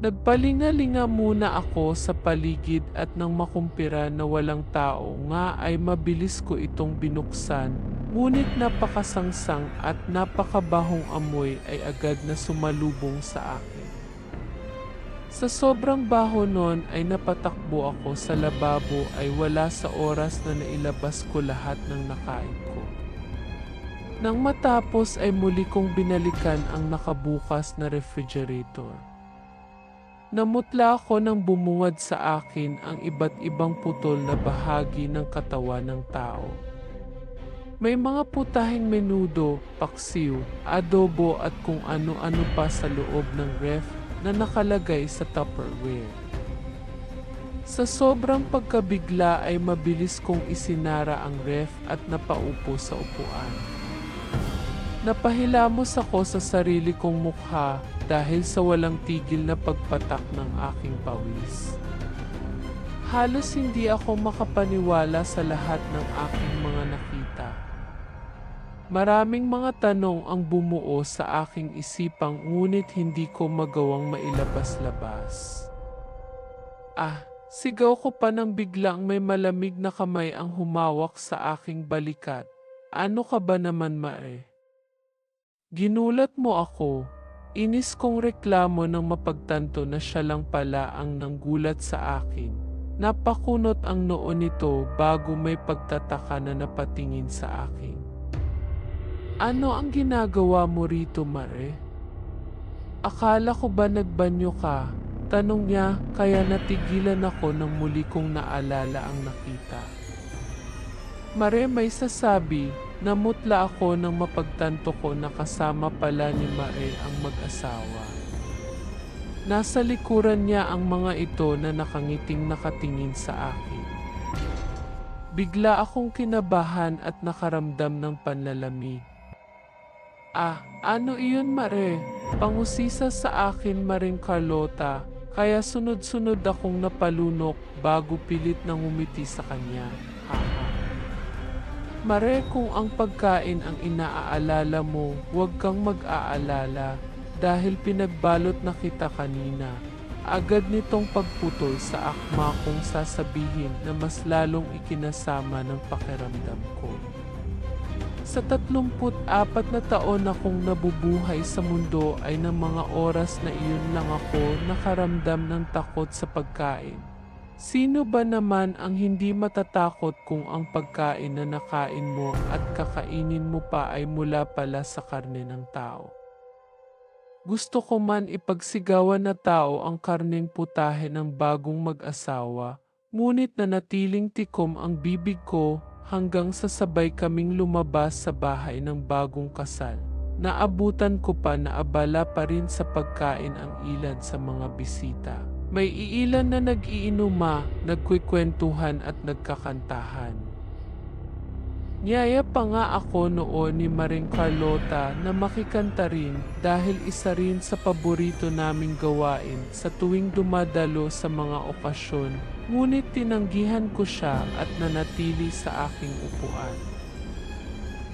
Nagpalinga-linga muna ako sa paligid at nang makumpira na walang tao nga ay mabilis ko itong binuksan, ngunit napakasangsang at napakabahong amoy ay agad na sumalubong sa akin. Sa sobrang baho nun ay napatakbo ako sa lababo ay wala sa oras na nailabas ko lahat ng nakain ko. Nang matapos ay muli kong binalikan ang nakabukas na refrigerator. Namutla ako nang bumungad sa akin ang iba't ibang putol na bahagi ng katawan ng tao. May mga putaheng menudo, paksiw, adobo at kung ano-ano pa sa loob ng ref na nakalagay sa Tupperware. Sa sobrang pagkabigla ay mabilis kong isinara ang ref at napaupo sa upuan. Napahilamos ako sa sarili kong mukha dahil sa walang tigil na pagpatak ng aking pawis. Halos hindi ako makapaniwala sa lahat ng aking mga nakita. Maraming mga tanong ang bumuo sa aking isipang ngunit hindi ko magawang mailabas-labas. Sigaw ko pa nang biglang may malamig na kamay ang humawak sa aking balikat. Ano ka ba naman, Mae? Ginulat mo ako. Inis kong reklamo nang mapagtanto na siya lang pala ang nanggulat sa akin. Napakunot ang noo nito bago may pagtataka na napatingin sa akin. Ano ang ginagawa mo rito, Mare? Akala ko ba nagbanyo ka? Tanong niya, kaya natigilan ako nang muli kong naalala ang nakita. Mare, may sasabi, namutla ako nang mapagtanto ko na kasama pala ni Mare ang mag-asawa. Nasa likuran niya ang mga ito na nakangiting nakatingin sa akin. Bigla akong kinabahan at nakaramdam ng panlalamig. Ah, ano iyon, Mare? Pangusisa sa akin, Maring Carlota, kaya sunod-sunod akong napalunok bago pilit nang umiti sa kanya. Haha. Mare, kung ang pagkain ang inaaalala mo, huwag kang mag-aalala dahil pinagbalot na kita kanina. Agad nitong pagputol sa akma kong sasabihin na mas lalong ikinasama ng pakiramdam ko. Sa 34 na taon akong nabubuhay sa mundo ay ng mga oras na iyon lang ako nakaramdam ng takot sa pagkain. Sino ba naman ang hindi matatakot kung ang pagkain na nakain mo at kakainin mo pa ay mula pala sa karne ng tao? Gusto ko man ipagsigawan na tao ang karneng putahe ng bagong mag-asawa, ngunit nanatiling tikom ang bibig ko hanggang sa sabay kaming lumabas sa bahay ng bagong kasal. Naabutan ko pa na abala pa rin sa pagkain ang ilan sa mga bisita. May iilan na nag-iinuma, nagkwikwentuhan at nagkakantahan. Niyaya pa nga ako noon ni Maring Carlota na makikanta rin dahil isa rin sa paborito naming gawain sa tuwing dumadalo sa mga okasyon, ngunit tinanggihan ko siya at nanatili sa aking upuan.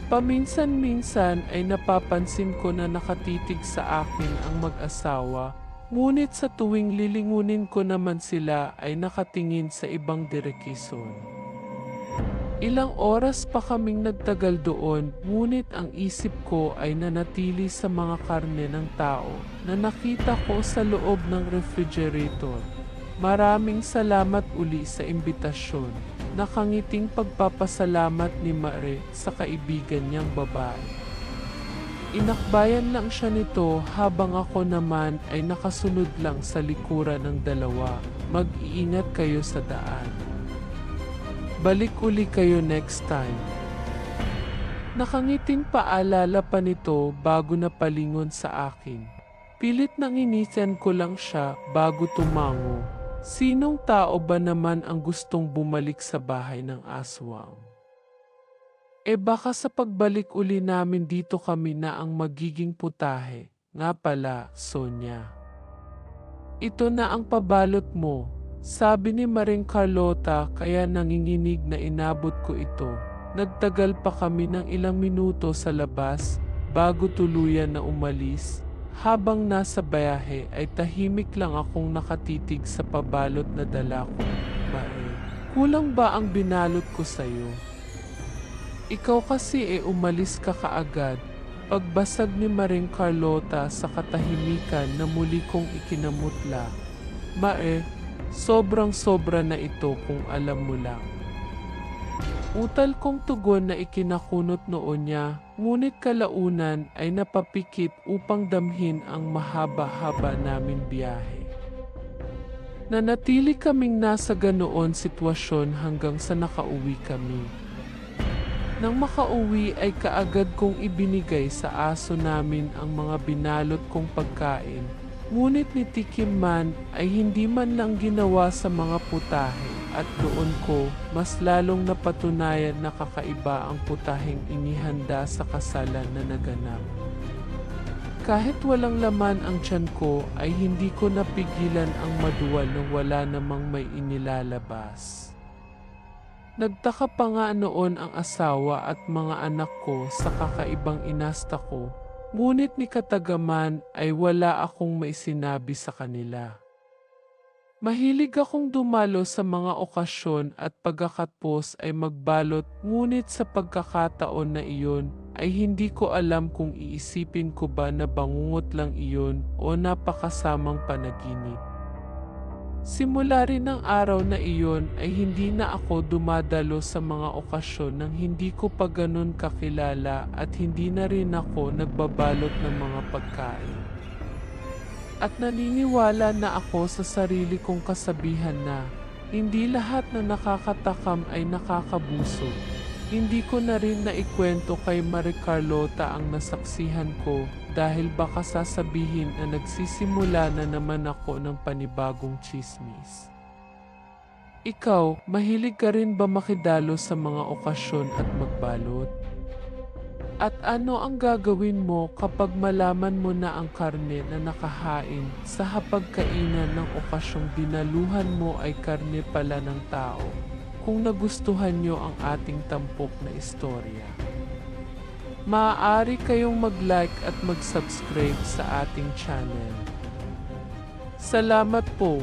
Paminsan-minsan ay napapansin ko na nakatitig sa akin ang mag-asawa, ngunit sa tuwing lilingunin ko naman sila ay nakatingin sa ibang direksyon. Ilang oras pa kaming nagtagal doon, ngunit ang isip ko ay nanatili sa mga karne ng tao na nakita ko sa loob ng refrigerator. Maraming salamat uli sa imbitasyon. Nakangiting pagpapasalamat ni Mare sa kaibigan niyang babae. Inakbayan lang siya nito habang ako naman ay nakasunod lang sa likuran ng dalawa. Mag-iingat kayo sa daan. Balik uli kayo next time. Nakangiting paalala pa nito bago napalingon sa akin. Pilit nang inisian ko lang siya bago tumango. Sinong tao ba naman ang gustong bumalik sa bahay ng aswang? Baka sa pagbalik uli namin dito kami na ang magiging putahe. Nga pala, Sonia. Ito na ang pabalot mo. Sabi ni Maring Carlota kaya nanginginig na inabot ko ito. Nagtagal pa kami ng ilang minuto sa labas bago tuluyan na umalis. Habang nasa bayahe ay tahimik lang akong nakatitig sa pabalot na dala ko. Mare, kulang ba ang binalot ko sa'yo? Ikaw kasi umalis ka kaagad. Pagbasag ni Maring Carlota sa katahimikan na muli kong ikinamutla. Mare, sobrang-sobra na ito kung alam mo lang. Utal kong tugon na ikinakunot noon niya, ngunit kalaunan ay napapikit upang damhin ang mahaba-haba naming biyahe. Nanatili kaming nasa ganoon sitwasyon hanggang sa nakauwi kami. Nang makauwi ay kaagad kong ibinigay sa aso namin ang mga binalot kong pagkain. Ngunit ni Tikim man ay hindi man lang ginawa sa mga putahe at doon ko mas lalong napatunayan na kakaiba ang putaheng inihanda sa kasalan na naganap. Kahit walang laman ang tiyan ko ay hindi ko napigilan ang maduwal nang wala namang may inilalabas. Nagtaka pa nga noon ang asawa at mga anak ko sa kakaibang inasta ko. Ngunit ni Katagaman ay wala akong maisinabi sa kanila. Mahilig akong dumalo sa mga okasyon at pagkakatapos ay magbalot, ngunit sa pagkakataon na iyon ay hindi ko alam kung iisipin ko ba na bangungot lang iyon o napakasamang panaginip. Simula rin ng araw na iyon ay hindi na ako dumadalo sa mga okasyon nang hindi ko pa ganun kakilala at hindi na rin ako nagbabalot ng mga pagkain. At naniniwala na ako sa sarili kong kasabihan na hindi lahat na nakakatakam ay nakakabuso. Hindi ko na rin naikwento kay Marie Carlota ang nasaksihan ko dahil baka sasabihin na nagsisimula na naman ako ng panibagong tsismis. Ikaw, mahilig ka rin ba makidalo sa mga okasyon at magbalot? At ano ang gagawin mo kapag malaman mo na ang karne na nakahain sa hapagkainan ng okasyong dinaluhan mo ay karne pala ng tao? Kung nagustuhan nyo ang ating tampok na istorya, maaari kayong mag-like at mag-subscribe sa ating channel. Salamat po!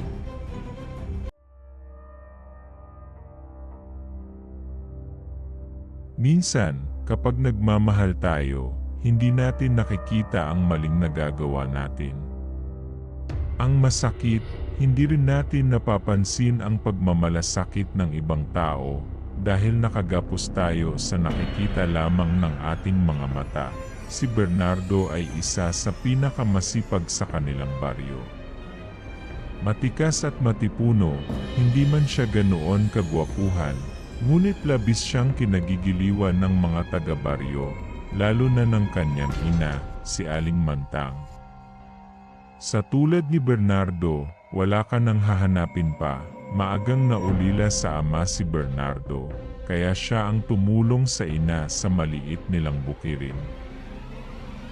Minsan, kapag nagmamahal tayo, hindi natin nakikita ang maling nagagawa natin. Ang masakit, hindi rin natin napapansin ang pagmamalasakit ng ibang tao dahil nakagapos tayo sa nakikita lamang ng ating mga mata. Si Bernardo ay isa sa pinakamasipag sa kanilang baryo. Matikas at matipuno, hindi man siya ganoon kagwapuhan, ngunit labis siyang kinagigiliwan ng mga taga-baryo, lalo na ng kanyang ina, si Aling Mantang. Sa tulad ni Bernardo, wala ka nang hahanapin pa. Maagang naulila sa ama si Bernardo, kaya siya ang tumulong sa ina sa maliit nilang bukirin.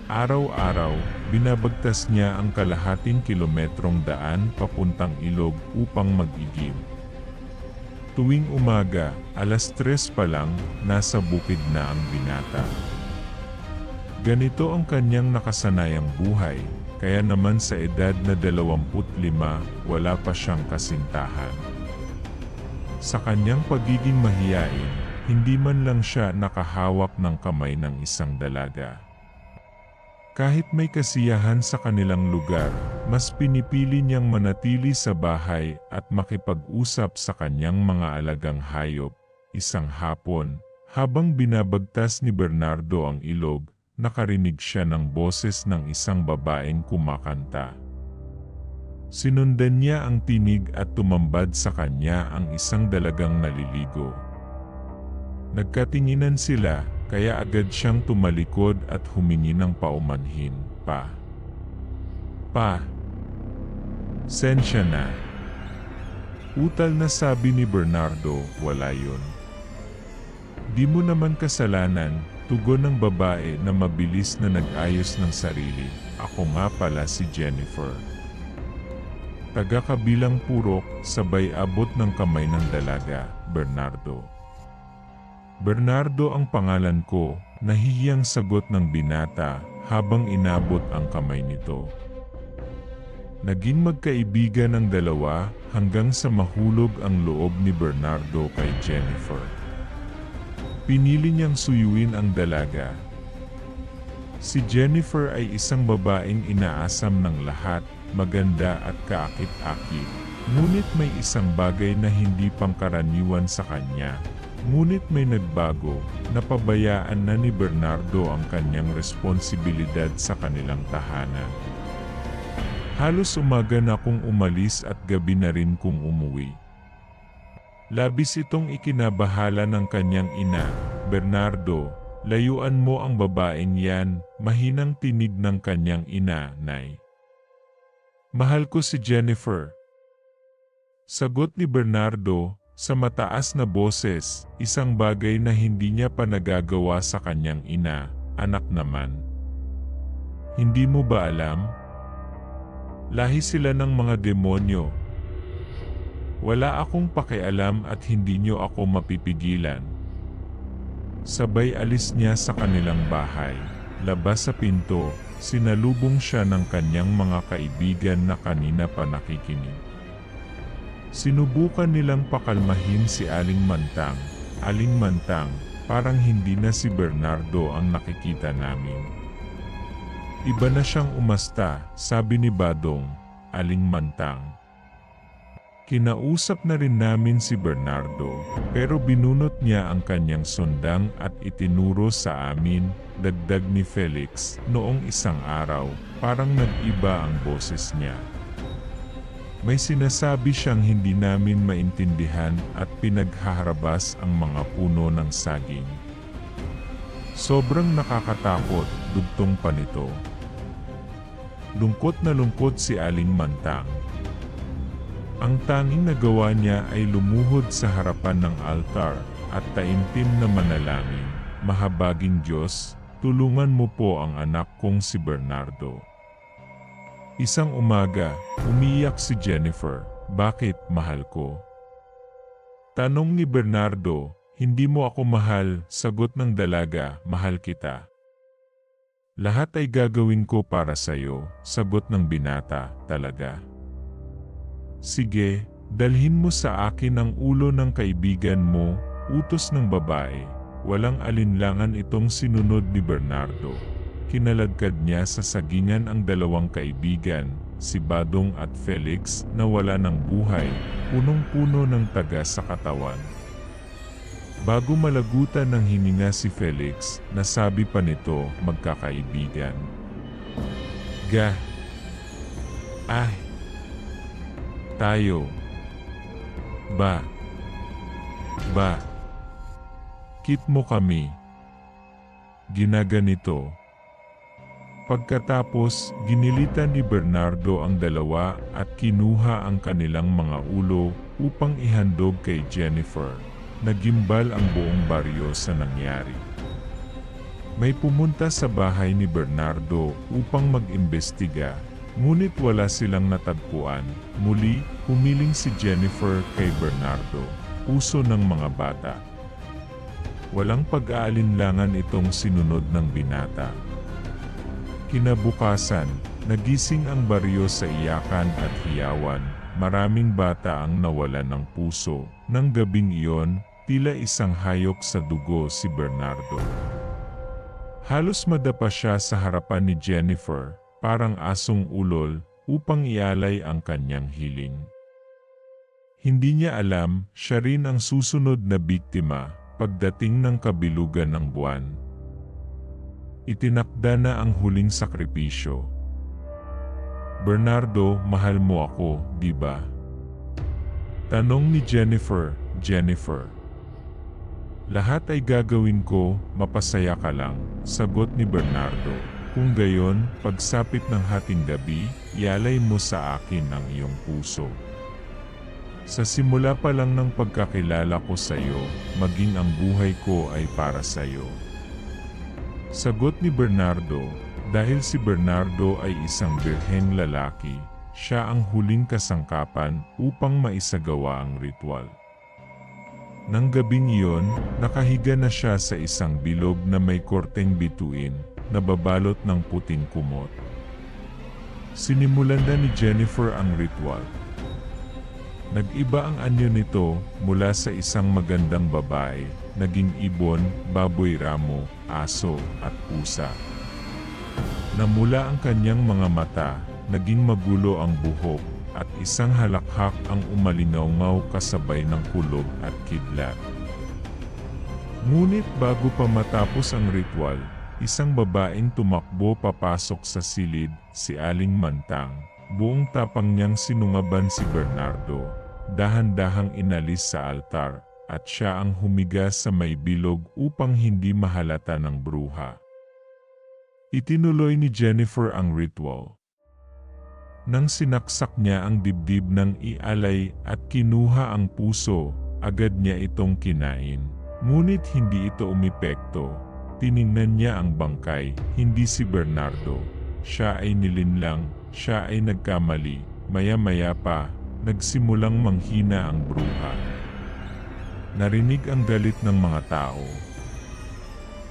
Araw-araw, binabagtas niya ang kalahating kilometrong daan papuntang ilog upang mag-igib. Tuwing umaga, 3:00 pa lang, nasa bukid na ang binata. Ganito ang kanyang nakasanayang buhay. Kaya naman sa edad na 25, wala pa siyang kasintahan. Sa kanyang pagiging mahiyain, hindi man lang siya nakahawak ng kamay ng isang dalaga. Kahit may kasiyahan sa kanilang lugar, mas pinipili niyang manatili sa bahay at makipag-usap sa kanyang mga alagang hayop. Isang hapon, habang binabagtas ni Bernardo ang ilog, nakarinig siya ng boses ng isang babaeng kumakanta. Sinundan niya ang tinig at tumambad sa kanya ang isang dalagang naliligo. Nagkatinginan sila, kaya agad siyang tumalikod at humingi ng paumanhin. Pa, sensya na. Utal na sabi ni Bernardo, wala yun. Di mo naman kasalanan. Tugon ng babae na mabilis na nag-ayos ng sarili. Ako nga pala si Jennifer. Taga-kabilang purok, sabay abot ng kamay ng dalaga, Bernardo. Bernardo ang pangalan ko, nahihiyang sagot ng binata habang inabot ang kamay nito. Naging magkaibigan ang dalawa hanggang sa mahulog ang loob ni Bernardo kay Jennifer. Pinili niyang suyuin ang dalaga. Si Jennifer ay isang babaeng inaasam ng lahat, maganda at kaakit-akit. Ngunit may isang bagay na hindi pangkaraniwan sa kanya. Ngunit may nagbago, napabayaan na ni Bernardo ang kanyang responsibilidad sa kanilang tahanan. Halos umaga na kung umalis at gabi na rin kung umuwi. Labis itong ikinabahala ng kanyang ina, Bernardo, layuan mo ang babaeng yan, mahinang tinig ng kanyang ina, Nay. Mahal ko si Jennifer. Sagot ni Bernardo, sa mataas na boses, isang bagay na hindi niya pa nagagawa sa kanyang ina, anak naman. Hindi mo ba alam? Lahi sila ng mga demonyo. Wala akong pakialam at hindi niyo ako mapipigilan. Sabay alis niya sa kanilang bahay. Labas sa pinto, sinalubong siya ng kanyang mga kaibigan na kanina pa nakikinig. Sinubukan nilang pakalmahin si Aling Mantang. Aling Mantang, parang hindi na si Bernardo ang nakikita namin. Iba na siyang umasta, sabi ni Badong. Aling Mantang, Kinausap na rin namin si Bernardo, pero binunot niya ang kanyang sundang at itinuro sa amin, dagdag ni Felix, noong isang araw, parang nag-iba ang boses niya. May sinasabi siyang hindi namin maintindihan at pinaghaharabas ang mga puno ng saging. Sobrang nakakatakot, dugtong pa nito. Lungkot na lungkot si Aling Mantang. Ang tanging nagawa niya ay lumuhod sa harapan ng altar at taimtim na manalangin, "Mahabaging Diyos, tulungan mo po ang anak kong si Bernardo." Isang umaga, umiyak si Jennifer, "Bakit, mahal ko?" Tanong ni Bernardo, "Hindi mo ako mahal," sagot ng dalaga, "Mahal kita." "Lahat ay gagawin ko para sa'yo," sagot ng binata, "Talaga?" "Sige, dalhin mo sa akin ang ulo ng kaibigan mo," utos ng babae. Walang alinlangan itong sinunod ni Bernardo. Kinaladkad niya sa sagingan ang dalawang kaibigan, si Badong at Felix, na wala ng buhay, punong-puno ng taga sa katawan. Bago malagutan ng hininga si Felix, nasabi pa nito, "Magkakaibigan. Ga. Ay. Tayo. Ba. Kit mo kami." Ginaganito. Pagkatapos, ginilitan ni Bernardo ang dalawa at kinuha ang kanilang mga ulo upang ihandog kay Jennifer. Nagimbal ang buong baryo sa nangyari. May pumunta sa bahay ni Bernardo upang mag-imbestiga, ngunit wala silang natagpuan. Muli, humiling si Jennifer kay Bernardo, puso ng mga bata. Walang pag-aalinlangan itong sinunod ng binata. Kinabukasan, nagising ang baryo sa iyakan at hiyawan. Maraming bata ang nawalan ng puso. Nang gabing iyon, tila isang hayok sa dugo si Bernardo. Halos madapa siya sa harapan ni Jennifer, parang asong ulol, upang ialay ang kanyang hiling. Hindi niya alam, siya rin ang susunod na biktima, pagdating ng kabilugan ng buwan. Itinakda na ang huling sakripisyo. "Bernardo, mahal mo ako, di ba?" Tanong ni Jennifer, "Lahat ay gagawin ko, mapasaya ka lang," sagot ni Bernardo. "Kung gayon, pagsapit ng hating gabi, ialay mo sa akin ang iyong puso. Sa simula pa lang ng pagkakilala ko sa iyo, maging ang buhay ko ay para sa iyo." Sagot ni Bernardo, dahil si Bernardo ay isang birheng lalaki, siya ang huling kasangkapan upang maisagawa ang ritual. Nang gabing iyon, nakahiga na siya sa isang bilog na may korteng bituin, na babalot ng puting kumot. Sinimulan na ni Jennifer ang ritual. Nag-iba ang anyo nito mula sa isang magandang babae, naging ibon, baboy ramo, aso, at pusa. Namula ang kanyang mga mata, naging magulo ang buhok, at isang halakhak ang umalingaw kasabay ng kulog at kidlat. Ngunit bago pa matapos ang ritual, isang babaeng tumakbo papasok sa silid, si Aling Mantang. Buong tapang niyang sinungaban si Bernardo, dahan-dahang inalis sa altar, at siya ang humiga sa may bilog upang hindi mahalata ng bruha. Itinuloy ni Jennifer ang ritual. Nang sinaksak niya ang dibdib ng ialay at kinuha ang puso, agad niya itong kinain. Ngunit hindi ito umepekto. Tiningnan niya ang bangkay, hindi si Bernardo. Siya ay nilinlang, siya ay nagkamali. Maya-maya pa, nagsimulang manghina ang bruha. Narinig ang galit ng mga tao.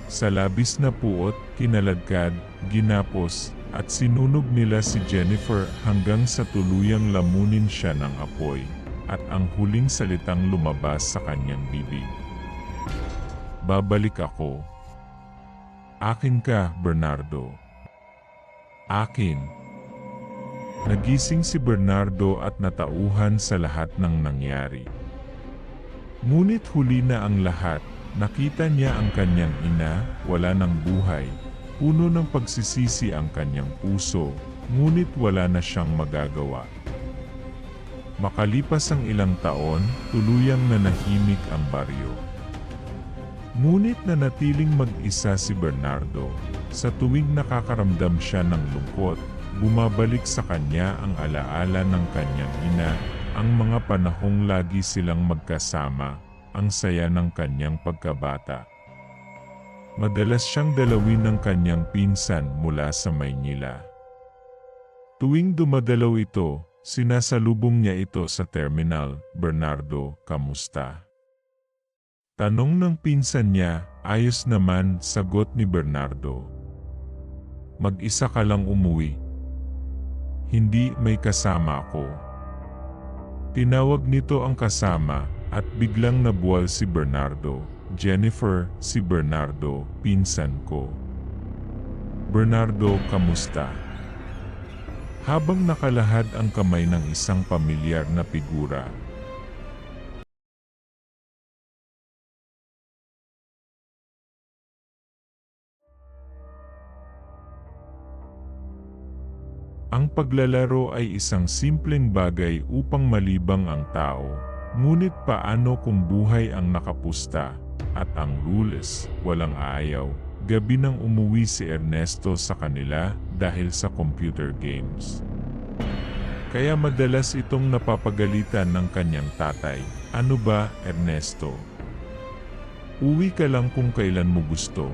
Sa labis na puot, kinaladkad, ginapos, at sinunog nila si Jennifer hanggang sa tuluyang lamunin siya ng apoy, at ang huling salitang lumabas sa kanyang bibig. "Babalik ako." "Akin ka, Bernardo." "Akin." Nagising si Bernardo at natauhan sa lahat ng nangyari. Ngunit huli na ang lahat, nakita niya ang kanyang ina, wala ng buhay. Puno ng pagsisisi ang kanyang puso, ngunit wala na siyang magagawa. Makalipas ang ilang taon, tuluyang nanahimik ang baryo. Ngunit nanatiling mag-isa si Bernardo. Sa tuwing nakakaramdam siya ng lungkot, bumabalik sa kanya ang alaala ng kanyang ina, ang mga panahong lagi silang magkasama, ang saya ng kanyang pagkabata. Madalas siyang dalawin ng kanyang pinsan mula sa Maynila. Tuwing dumadalaw ito, sinasalubong niya ito sa terminal. "Bernardo, kamusta?" Tanong ng pinsan niya. "Ayos naman," sagot ni Bernardo. "Mag-isa ka lang umuwi?" "Hindi, may kasama ako." Tinawag nito ang kasama at biglang nabuwal si Bernardo. "Jennifer, si Bernardo, pinsan ko." "Bernardo, kamusta?" Habang nakalahad ang kamay ng isang pamilyar na figura. Ang paglalaro ay isang simpleng bagay upang malibang ang tao, ngunit paano kung buhay ang nakapusta, at ang rules, walang ayaw? Gabi nang umuwi si Ernesto sa kanila dahil sa computer games. Kaya madalas itong napapagalitan ng kanyang tatay. "Ano ba, Ernesto? Uwi ka lang kung kailan mo gusto.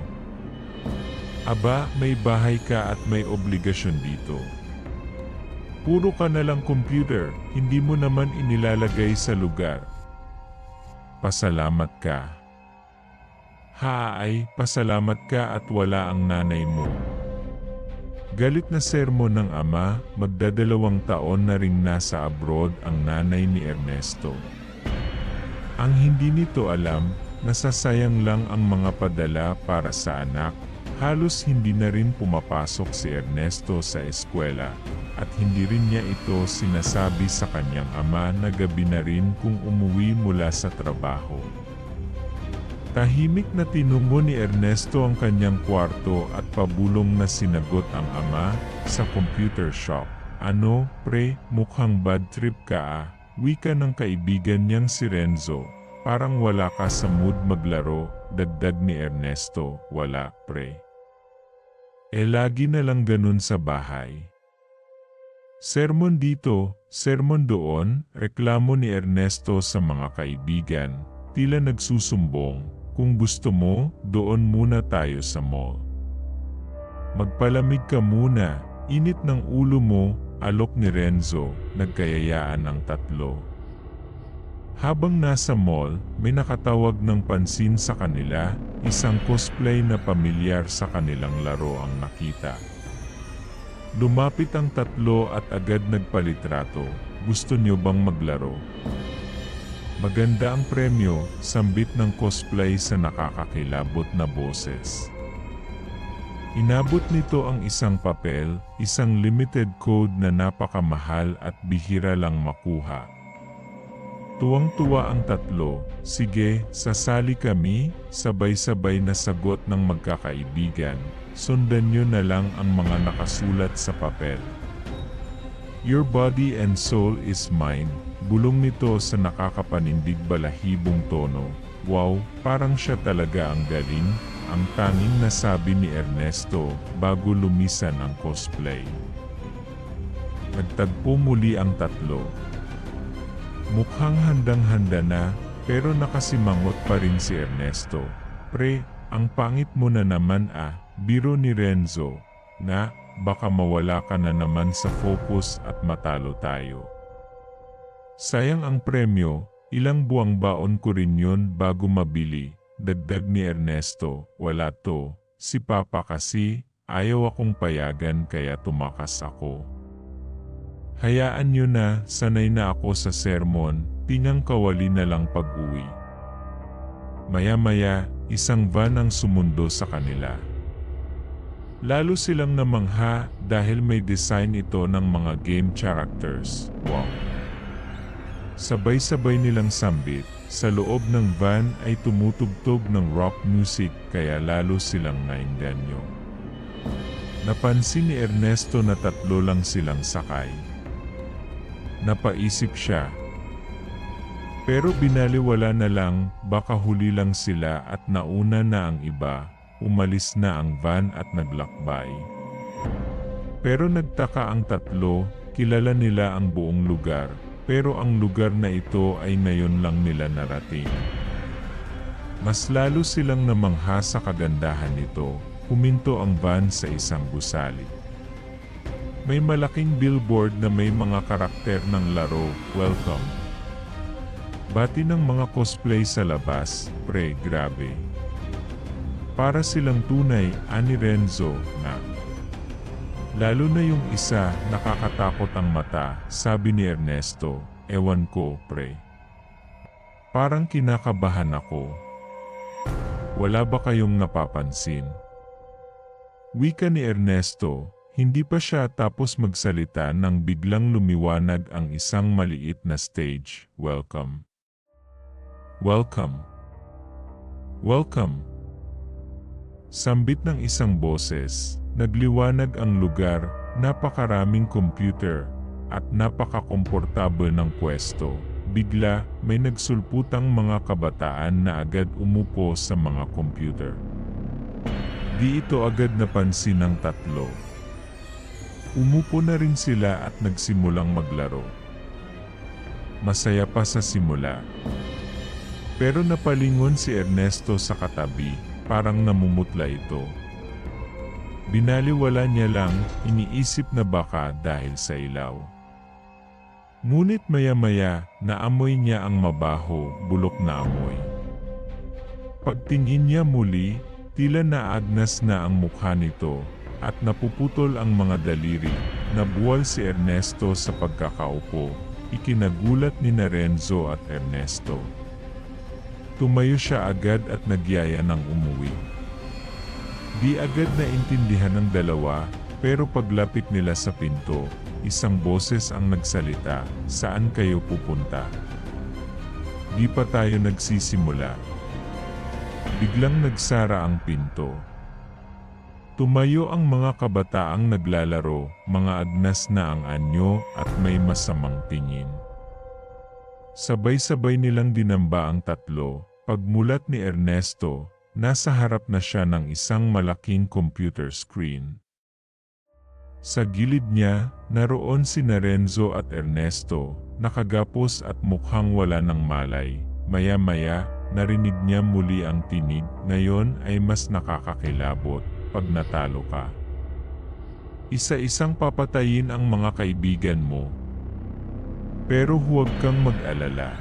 Aba, may bahay ka at may obligasyon dito. Puro ka na lang computer, hindi mo naman inilalagay sa lugar. Pasalamat ka." "Haay, pasalamat ka at wala ang nanay mo." Galit na sermon ng ama, magdadalawang taon na ring nasa abroad ang nanay ni Ernesto. Ang hindi nito alam, nasasayang lang ang mga padala para sa anak. Halos hindi na rin pumapasok si Ernesto sa eskwela, at hindi rin niya ito sinasabi sa kanyang ama na gabi na rin kung umuwi mula sa trabaho. Tahimik na tinungo ni Ernesto ang kanyang kwarto at pabulong na sinagot ang ama sa computer shop. "Ano, pre, mukhang bad trip ka ah," wika ng kaibigan niyang si Renzo. "Parang wala ka sa mood maglaro," dagdag ni Ernesto. "Wala, pre. Lagi na lang ganun sa bahay." Sermon dito, sermon doon, reklamo ni Ernesto sa mga kaibigan, tila nagsusumbong. "Kung gusto mo, doon muna tayo sa mall. Magpalamig ka muna, init ng ulo mo," alok ni Renzo, nagkayayaan ang tatlo. Habang nasa mall, may nakatawag ng pansin sa kanila, isang cosplay na pamilyar sa kanilang laro ang nakita. Lumapit ang tatlo at agad nagpalitrato. "Gusto niyo bang maglaro?" "Maganda ang premyo," sambit ng cosplay sa nakakakilabot na boses. Inabot nito ang isang papel, isang limited code na napakamahal at bihira lang makuha. Tuwang-tuwa ang tatlo. "Sige, sasali kami," sabay-sabay na sagot ng magkakaibigan. "Sundan niyo na lang ang mga nakasulat sa papel." "Your body and soul is mine," bulong nito sa nakakapanindig balahibong tono. "Wow, parang siya talaga ang galing," ang tanging nasabi ni Ernesto bago lumisan ang cosplay. Nagtagpo muli ang tatlo. Mukhang handang-handa na, pero nakasimangot pa rin si Ernesto. "Pre, ang pangit mo na naman ah," biro ni Renzo, "na, baka mawala ka na naman sa focus at matalo tayo." "Sayang ang premyo, ilang buwang baon ko rin yun bago mabili," dagdag ni Ernesto. "Wala to, si Papa kasi, ayaw akong payagan kaya tumakas ako." "Hayaan nyo na, sanay na ako sa sermon, tingang kawali na lang pag-uwi." Maya-maya, isang van ang sumundo sa kanila. Lalo silang namangha dahil may design ito ng mga game characters. Wow! Sabay-sabay nilang sambit, sa loob ng van ay tumutugtog ng rock music kaya lalo silang nainganyo. Napansin ni Ernesto na 3 lang silang sakay. Napaisip siya. Pero binaliwala na lang, baka huli lang sila at nauna na ang iba, umalis na ang van at naglakbay. Pero nagtaka ang 3, kilala nila ang buong lugar, pero ang lugar na ito ay ngayon lang nila narating. Mas lalo silang namangha sa kagandahan nito, huminto ang van sa isang gusali. May malaking billboard na may mga karakter ng laro, "Welcome." Bati ng mga cosplay sa labas, pre, grabe. Para silang tunay, ani Renzo, na. Lalo na yung isa, nakakatakot ang mata, sabi ni Ernesto, ewan ko, pre. Parang kinakabahan ako. Wala ba kayong napapansin? Wika ni Ernesto, hindi pa siya tapos magsalita nang biglang lumiwanag ang isang maliit na stage, "Welcome. Welcome. Welcome." Sambit ng isang boses, nagliwanag ang lugar, napakaraming computer, at napakakomportable ng pwesto. Bigla, may nagsulputang mga kabataan na agad umupo sa mga computer. Di ito agad napansin ng 3. Umupo na rin sila at nagsimulang maglaro. Masaya pa sa simula. Pero napalingon si Ernesto sa katabi, parang namumutla ito. Binaliwala niya lang, iniisip na baka dahil sa ilaw. Ngunit maya-maya, naamoy niya ang mabaho, bulok na amoy. Pagtingin niya muli, tila naagnas na ang mukha nito, at napuputol ang mga daliri. Nabuwal si Ernesto sa pagkakaupo, ikinagulat ni Renzo at Ernesto. Tumayo siya agad at nagyaya ng umuwi. Di agad na intindihan ng dalawa, pero paglapit nila sa pinto, isang boses ang nagsalita, "Saan kayo pupunta?" Di pa tayo nagsisimula. Biglang nagsara ang pinto. Tumayo ang mga kabataang naglalaro, mga agnas na ang anyo at may masamang tingin. Sabay-sabay nilang dinamba ang 3, pagmulat ni Ernesto, nasa harap na siya ng isang malaking computer screen. Sa gilid niya, naroon si Renzo at Ernesto, nakagapos at mukhang wala ng malay. Maya-maya, narinig niya muli ang tinig, ngayon ay mas nakakakilabot, pag natalo ka. Isa-isang papatayin ang mga kaibigan mo. Pero huwag kang mag-alala.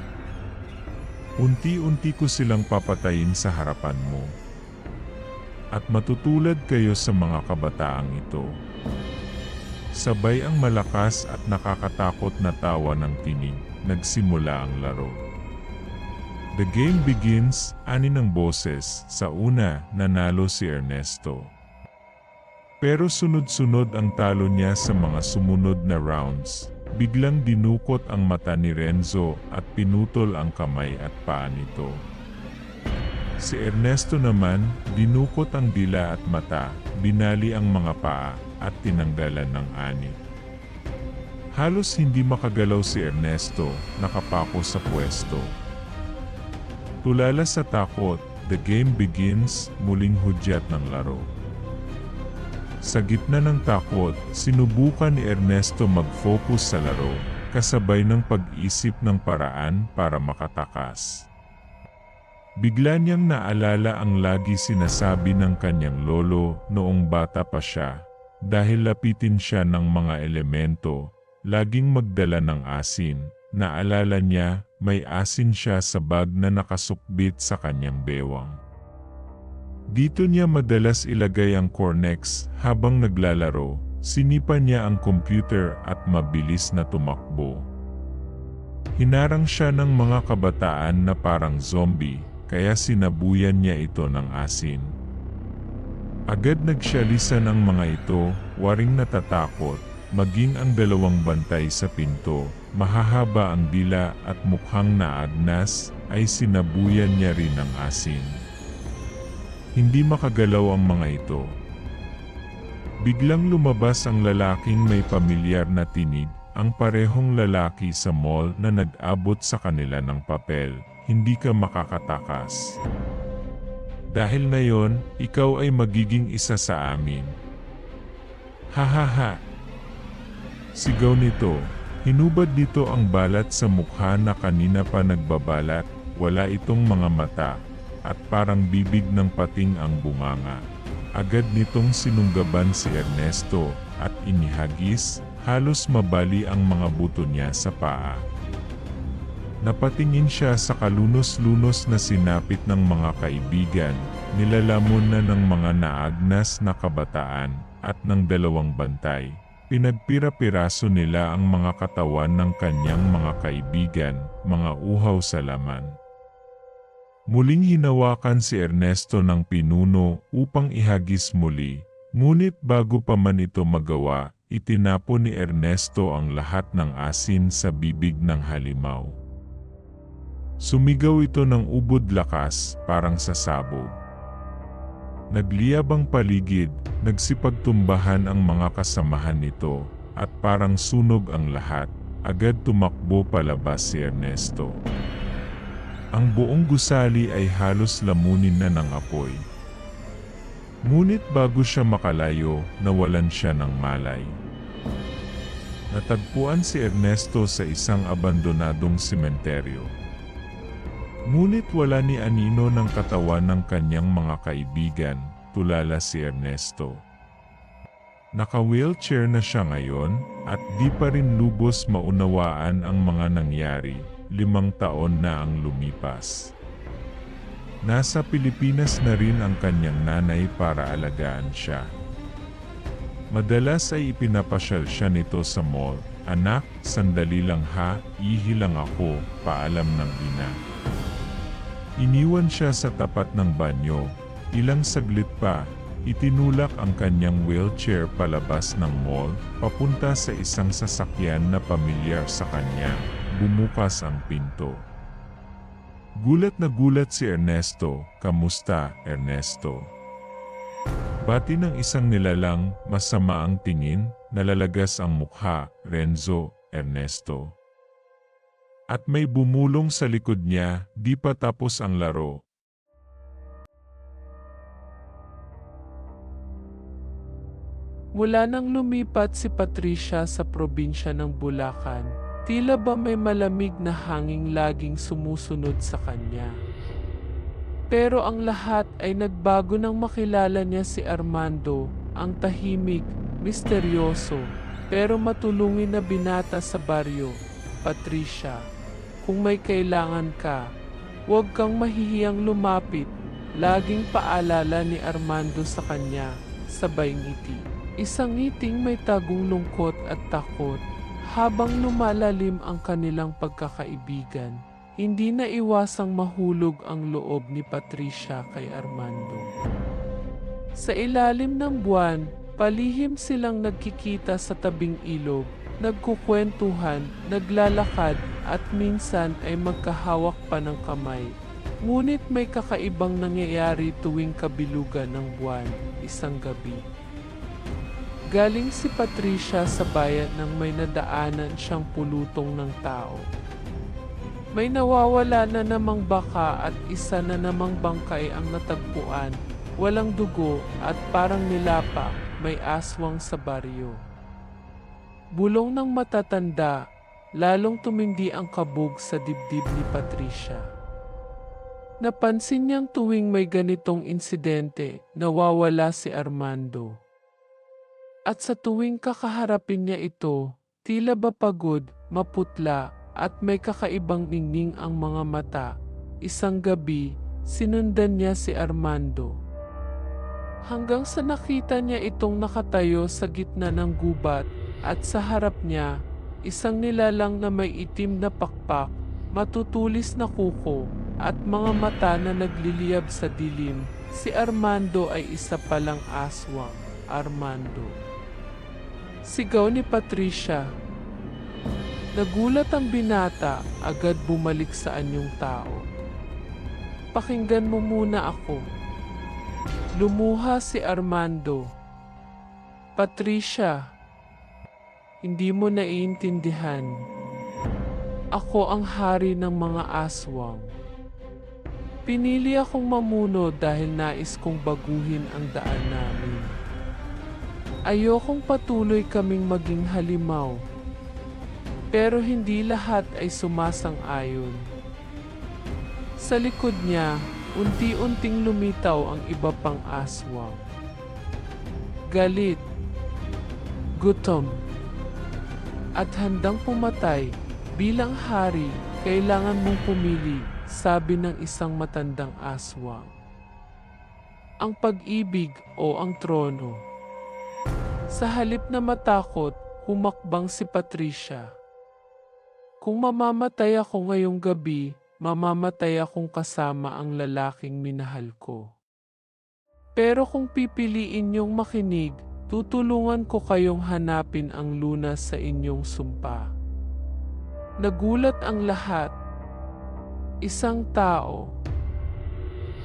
Unti-unti ko silang papatayin sa harapan mo. At matutulad kayo sa mga kabataang ito. Sabay ang malakas at nakakatakot na tawa ng tinig, nagsimula ang laro. The game begins, ani ng boses, sa una, nanalo si Ernesto. Pero sunod-sunod ang talo niya sa mga sumunod na rounds. Biglang dinukot ang mata ni Renzo at pinutol ang kamay at paa nito. Si Ernesto naman, dinukot ang dila at mata, binali ang mga paa, at tinanggalan ng ani. Halos hindi makagalaw si Ernesto, nakapako sa pwesto. Tulala sa takot, the game begins, muling hudyat ng laro. Sa gitna ng takot, sinubukan ni Ernesto mag-focus sa laro, kasabay ng pag-isip ng paraan para makatakas. Bigla niyang naalala ang lagi sinasabi ng kanyang lolo noong bata pa siya, dahil lapitin siya ng mga elemento, laging magdala ng asin. Naalala niya, may asin siya sa bag na nakasukbit sa kanyang bewang. Dito niya madalas ilagay ang Cornex habang naglalaro, sinipa niya ang computer at mabilis na tumakbo. Hinarang siya ng mga kabataan na parang zombie, kaya sinabuyan niya ito ng asin. Agad nagsyalisan ang mga ito, waring natatakot, maging ang dalawang bantay sa pinto, mahahaba ang dila at mukhang naagnas, ay sinabuyan niya rin ng asin. Hindi makagalaw ang mga ito. Biglang lumabas ang lalaking may pamilyar na tinig, ang parehong lalaki sa mall na nag-abot sa kanila ng papel, hindi ka makakatakas. Dahil ngayon, ikaw ay magiging isa sa amin. Ha ha ha! Sigaw nito, hinubad nito ang balat sa mukha na kanina pa nagbabalat, wala itong mga mata, at parang bibig ng pating ang bunganga. Agad nitong sinunggaban si Ernesto, at inihagis, halos mabali ang mga buto niya sa paa. Napatingin siya sa kalunos-lunos na sinapit ng mga kaibigan, nilalamon na ng mga naagnas na kabataan, at ng dalawang bantay. Pinagpira-piraso nila ang mga katawan ng kanyang mga kaibigan, mga uhaw sa laman. Muling hinawakan si Ernesto ng pinuno upang ihagis muli, ngunit bago pa man ito magawa, itinapon ni Ernesto ang lahat ng asin sa bibig ng halimaw. Sumigaw ito ng ubod lakas, parang sasabog. Nagliyab ang paligid, nagsipagtumbahan ang mga kasamahan nito, at parang sunog ang lahat, agad tumakbo palabas si Ernesto. Ang buong gusali ay halos lamunin na ng apoy. Ngunit bago siya makalayo, nawalan siya ng malay. Natagpuan si Ernesto sa isang abandonadong sementeryo. Ngunit wala ni anino ng katawan ng kanyang mga kaibigan, tulala si Ernesto. Naka-wheelchair na siya ngayon, at di pa rin lubos maunawaan ang mga nangyari, 5 taon na ang lumipas. Nasa Pilipinas na rin ang kanyang nanay para alagaan siya. Madalas ay ipinapasyal siya nito sa mall, "Anak, sandali lang ha, ihi lang ako," paalam ng ina. Iniwan siya sa tapat ng banyo. Ilang saglit pa, itinulak ang kanyang wheelchair palabas ng mall, papunta sa isang sasakyan na pamilyar sa kanya. Bumukas ang pinto. Gulat na gulat si Ernesto. "Kamusta, Ernesto?" Bati ng isang nilalang, masama ang tingin, nalalagas ang mukha, "Renzo, Ernesto." At may bumulong sa likod niya, "Di pa tapos ang laro." Mula nang lumipat si Patricia sa probinsya ng Bulacan, tila ba may malamig na hanging laging sumusunod sa kanya. Pero ang lahat ay nagbago nang makilala niya si Armando, ang tahimik, misteryoso, pero matulungin na binata sa baryo. "Patricia, kung may kailangan ka, huwag kang mahihiyang lumapit," laging paalala ni Armando sa kanya, sabay ngiti. Isang ngiting may tagong lungkot at takot. Habang lumalalim ang kanilang pagkakaibigan, hindi na iwasang mahulog ang loob ni Patricia kay Armando. Sa ilalim ng buwan, palihim silang nagkikita sa tabing ilog, nagkukwentuhan, naglalakad, at minsan ay magkahawak pa ng kamay. Ngunit may kakaibang nangyayari tuwing kabilugan ng buwan, isang gabi. Galing si Patricia sa bayan nang may nadaanan siyang pulutong ng tao. May nawawala na namang baka at isa na namang bangkay ang natagpuan, walang dugo at parang nilapa, may aswang sa baryo. Bulong ng matatanda, lalong tumindi ang kabog sa dibdib ni Patricia. Napansin niyang tuwing may ganitong insidente, nawawala si Armando. At sa tuwing kakaharapin niya ito, tila ba pagod, maputla, at may kakaibang ningning ang mga mata. Isang gabi, sinundan niya si Armando. Hanggang sa nakita niya itong nakatayo sa gitna ng gubat, at sa harap niya, isang nilalang na may itim na pakpak, matutulis na kuko, at mga mata na nagliliyab sa dilim, si Armando ay isa palang aswang. Armando. Sigaw ni Patricia. Nagulat ang binata, agad bumalik sa anyong tao. Pakinggan mo muna ako. Lumuha si Armando. Patricia, hindi mo naiintindihan. Ako ang hari ng mga aswang. Pinili akong mamuno dahil nais kong baguhin ang daan namin. Ayokong patuloy kaming maging halimaw. Pero hindi lahat ay sumasang-ayon. Sa likod niya, unti-unting lumitaw ang iba pang aswang. Galit, gutom, at handang pumatay. Bilang hari, kailangan mong pumili, sabi ng isang matandang aswang. Ang pag-ibig o ang trono. Sa halip na matakot, humakbang si Patricia. Kung mamamatay ako ngayong gabi, mamamatay akong kasama ang lalaking minahal ko. Pero kung pipiliin niyong makinig, tutulungan ko kayong hanapin ang lunas sa inyong sumpa. Nagulat ang lahat. Isang tao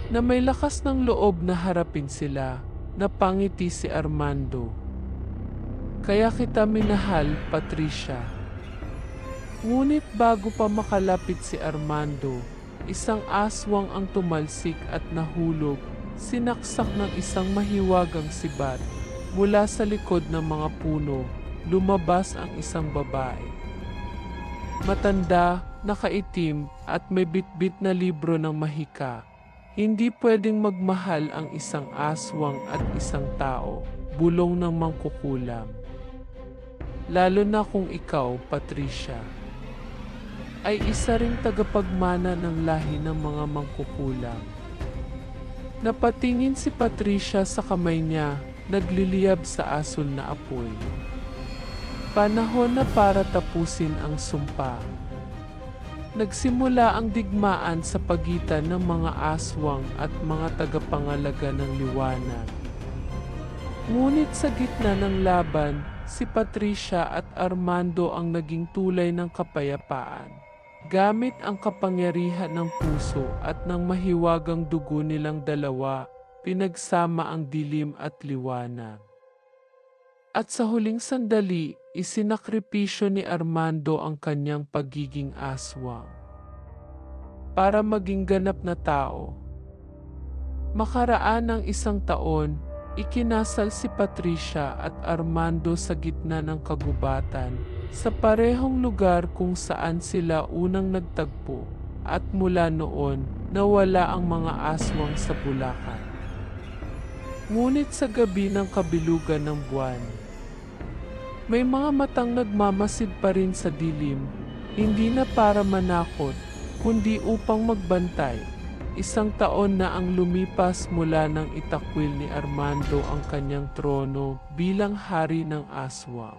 na may lakas ng loob na harapin sila, napangiti si Armando. Kaya kita minahal, Patricia. Ngunit bago pa makalapit si Armando, isang aswang ang tumalsik at nahulog, sinaksak ng isang mahiwagang sibat. Mula sa likod ng mga puno, lumabas ang isang babae. Matanda, nakaitim, at may bitbit na libro ng mahika. Hindi pwedeng magmahal ang isang aswang at isang tao, bulong ng mangkukulam. Lalo na kung ikaw, Patricia, ay isa ring tagapagmana ng lahi ng mga mangkukulam. Napatingin si Patricia sa kamay niya, nagliliyab sa asul na apoy. Panahon na para tapusin ang sumpa. Nagsimula ang digmaan sa pagitan ng mga aswang at mga tagapangalaga ng liwanag. Ngunit sa gitna ng laban, si Patricia at Armando ang naging tulay ng kapayapaan. Gamit ang kapangyarihan ng puso at ng mahiwagang dugo nilang dalawa, pinagsama ang dilim at liwanag. At sa huling sandali, isinakripisyo ni Armando ang kanyang pagiging aswang para maging ganap na tao. Makaraan ng isang taon, ikinasal si Patricia at Armando sa gitna ng kagubatan, sa parehong lugar kung saan sila unang nagtagpo, at mula noon, nawala ang mga aswang sa Bulacan. Ngunit sa gabi ng kabilugan ng buwan, may mga matang nagmamasid pa rin sa dilim, hindi na para manakot, kundi upang magbantay. Isang taon na ang lumipas mula nang itakwil ni Armando ang kanyang trono bilang hari ng aswang.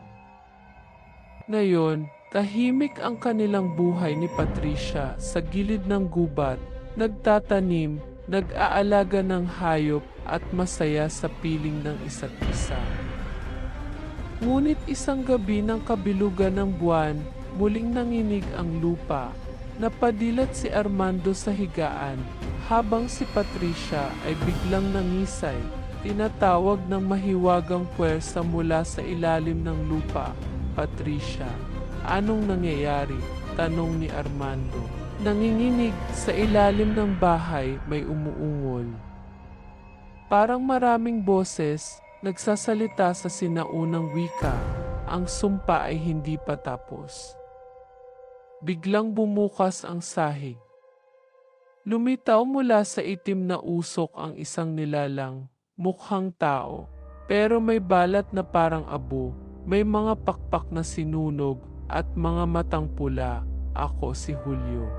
Ngayon, tahimik ang kanilang buhay ni Patricia sa gilid ng gubat, nagtatanim, nag-aalaga ng hayop at masaya sa piling ng isa't isa. Ngunit isang gabi ng kabilugan ng buwan, muling nanginig ang lupa. Napadilat si Armando sa higaan, habang si Patricia ay biglang nangisay. Tinatawag ng mahiwagang puwersa mula sa ilalim ng lupa. Patricia, anong nangyayari? Tanong ni Armando. Nanginginig sa ilalim ng bahay, may umuungol. Parang maraming boses, nagsasalita sa sinaunang wika. Ang sumpa ay hindi pa tapos. Biglang bumukas ang sahig. Lumitaw mula sa itim na usok ang isang nilalang, mukhang tao, pero may balat na parang abo, may mga pakpak na sinunog at mga matang pula. Ako si Julio.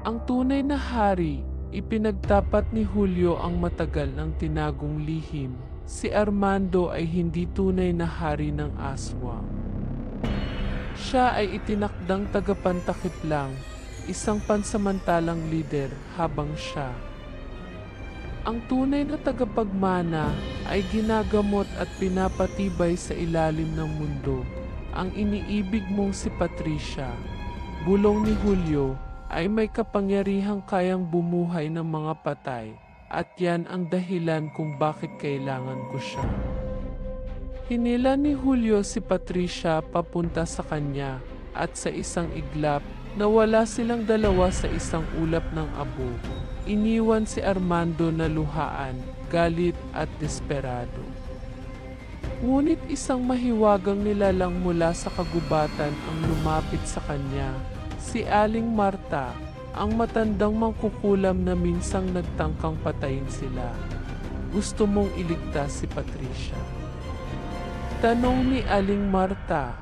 Ang tunay na hari, ipinagtapat ni Julio ang matagal ng tinagong lihim. Si Armando ay hindi tunay na hari ng aswang. Siya ay itinakdang tagapantakip lang, isang pansamantalang lider habang siya Ang tunay na tagapagmana ay ginagamot at pinapatibay sa ilalim ng mundo. Ang iniibig mong si Patricia, bulong ni Julio, ay may kapangyarihang kayang bumuhay ng mga patay, at yan ang dahilan kung bakit kailangan ko siya. Hinila ni Julio si Patricia papunta sa kanya, at sa isang iglap, nawala silang dalawa sa isang ulap ng abo. Iniwan si Armando na luhaan, galit at desperado. Ngunit isang mahiwagang nilalang mula sa kagubatan ang lumapit sa kanya, si Aling Marta, ang matandang mangkukulam na minsang nagtangkang patayin sila. Gusto mong iligtas si Patricia? Tanong ni Aling Marta.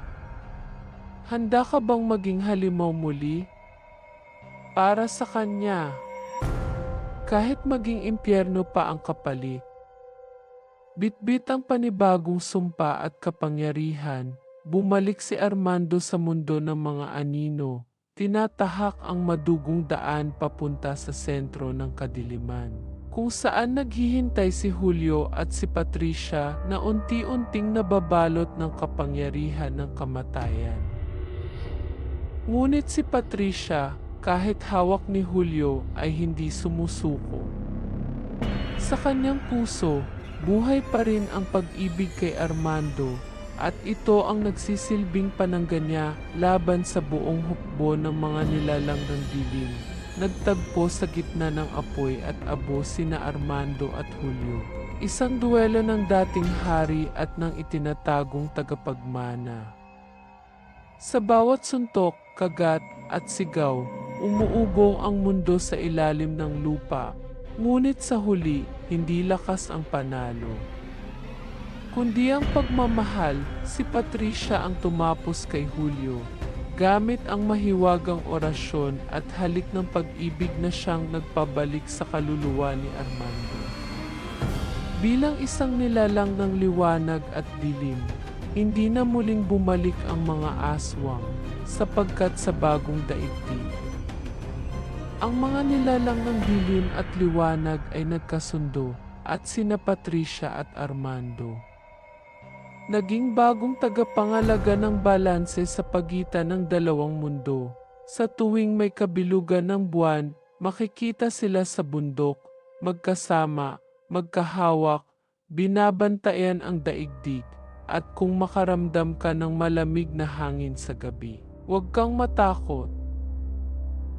Handa ka bang maging halimaw muli? Para sa kanya, kahit maging impyerno pa ang kapalit. Bitbit ang panibagong sumpa at kapangyarihan, bumalik si Armando sa mundo ng mga anino, tinatahak ang madugong daan papunta sa sentro ng kadiliman, kung saan naghihintay si Julio at si Patricia na unti-unting nababalot ng kapangyarihan ng kamatayan. Ngunit si Patricia, kahit hawak ni Julio, ay hindi sumusuko. Sa kanyang puso, buhay pa rin ang pag-ibig kay Armando, at ito ang nagsisilbing panangga niya laban sa buong hukbo ng mga nilalang ng dilim. Nagtagpo sa gitna ng apoy at abo sina Armando at Julio. Isang duelo ng dating hari at ng itinatagong tagapagmana. Sa bawat suntok, kagat at sigaw, umuugong ang mundo sa ilalim ng lupa, ngunit sa huli, hindi lakas ang panalo. Kundi ang pagmamahal, si Patricia ang tumapos kay Julio, gamit ang mahiwagang orasyon at halik ng pag-ibig na siyang nagpabalik sa kaluluwa ni Armando. Bilang isang nilalang ng liwanag at dilim, hindi na muling bumalik ang mga aswang, sapagkat sa bagong daigdig, ang mga nilalang ng dilim at liwanag ay nagkasundo, at sina Patricia at Armando naging bagong tagapangalaga ng balanse sa pagitan ng dalawang mundo. Sa tuwing may kabilugan ng buwan, makikita sila sa bundok, magkasama, magkahawak, binabantayan ang daigdig, at kung makaramdam ka ng malamig na hangin sa gabi, huwag kang matakot.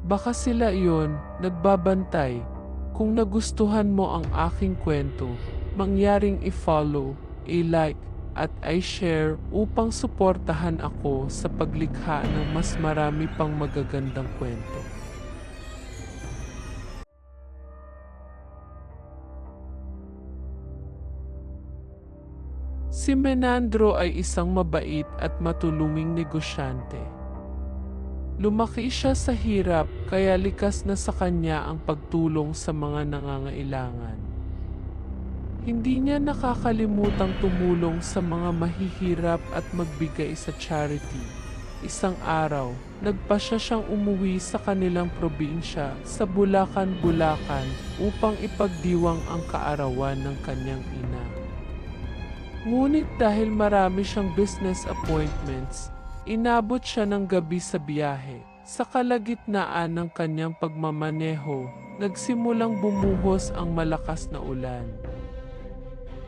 Baka sila iyon, nagbabantay. Kung nagustuhan mo ang aking kwento, mangyaring i-follow, i-like, at i-share upang suportahan ako sa paglikha ng mas marami pang magagandang kwento. Si Menandro ay isang mabait at matulunging negosyante. Lumaki siya sa hirap, kaya likas na sa kanya ang pagtulong sa mga nangangailangan. Hindi niya nakakalimutang tumulong sa mga mahihirap at magbigay sa charity. Isang araw, nagpasya siyang umuwi sa kanilang probinsya sa Bulacan, Bulacan upang ipagdiwang ang kaarawan ng kanyang ina. Ngunit dahil marami siyang business appointments, inabot siya ng gabi sa biyahe. Sa kalagitnaan ng kanyang pagmamaneho, nagsimulang bumuhos ang malakas na ulan.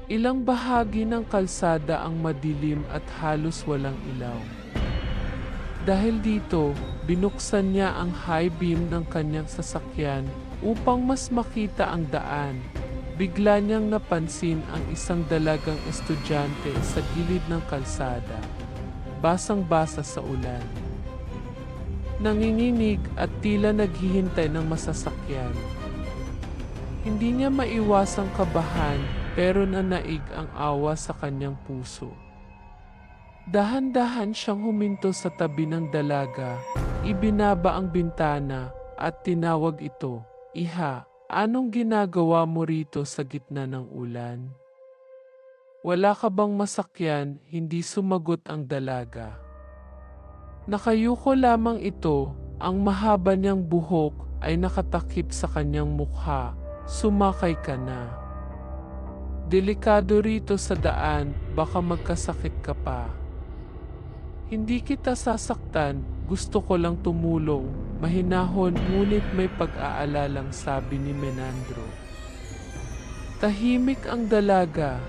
Ilang bahagi ng kalsada ang madilim at halos walang ilaw. Dahil dito, binuksan niya ang high beam ng kanyang sasakyan upang mas makita ang daan. Bigla niyang napansin ang isang dalagang estudyante sa gilid ng kalsada, basang-basa sa ulan. Nanginginig at tila naghihintay ng masasakyan. Hindi niya maiwasang kabahan, pero nanaig ang awa sa kanyang puso. Dahan-dahan siyang huminto sa tabi ng dalaga, ibinaba ang bintana at tinawag ito, "Iha, anong ginagawa mo rito sa gitna ng ulan?" "Wala ka bang masakyan?" Hindi sumagot ang dalaga. Nakayuko lamang ito, ang mahaba niyang buhok ay nakatakip sa kanyang mukha, sumakay ka na. Delikado rito sa daan, baka magkasakit ka pa. Hindi kita sasaktan, gusto ko lang tumulong, mahinahon ngunit may pag-aalalang sabi ni Menandro. Tahimik ang dalaga.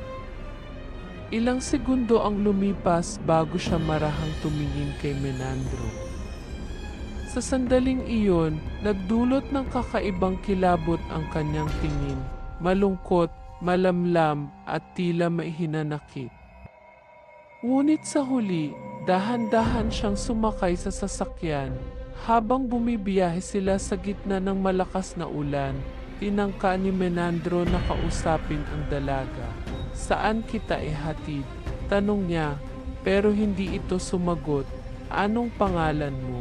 Ilang segundo ang lumipas bago siya marahang tumingin kay Menandro. Sa sandaling iyon, nagdulot ng kakaibang kilabot ang kanyang tingin, malungkot, malamlam at tila may hinanakit. Ngunit sa huli, dahan-dahan siyang sumakay sa sasakyan. Habang bumibiyahe sila sa gitna ng malakas na ulan, tinangka ni Menandro na kausapin ang dalaga. Saan kita ihatid? Tanong niya, pero hindi ito sumagot. Anong pangalan mo?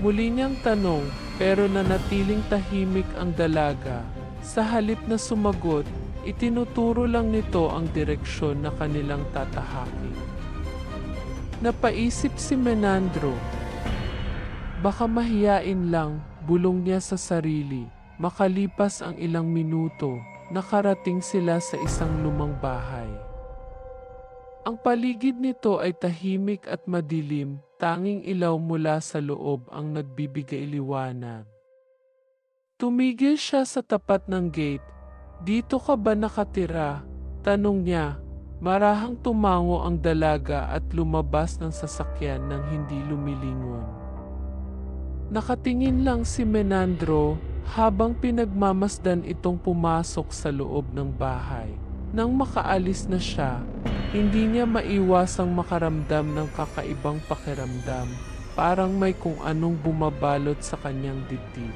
Muli niyang tanong, pero nanatiling tahimik ang dalaga. Sa halip na sumagot, itinuturo lang nito ang direksyon na kanilang tatahakin. Napaisip si Menandro. Baka mahiyain lang, bulong niya sa sarili. Makalipas ang ilang minuto, nakarating sila sa isang lumang bahay. Ang paligid nito ay tahimik at madilim, tanging ilaw mula sa loob ang nagbibigay liwanag. Tumigil siya sa tapat ng gate. Dito ka ba nakatira? Tanong niya. Marahang tumango ang dalaga at lumabas ng sasakyan nang hindi lumilingon. Nakatingin lang si Menandro habang pinagmamasdan itong pumasok sa loob ng bahay. Nang makaalis na siya, hindi niya maiwasang makaramdam ng kakaibang pakiramdam, parang may kung anong bumabalot sa kanyang dibdib.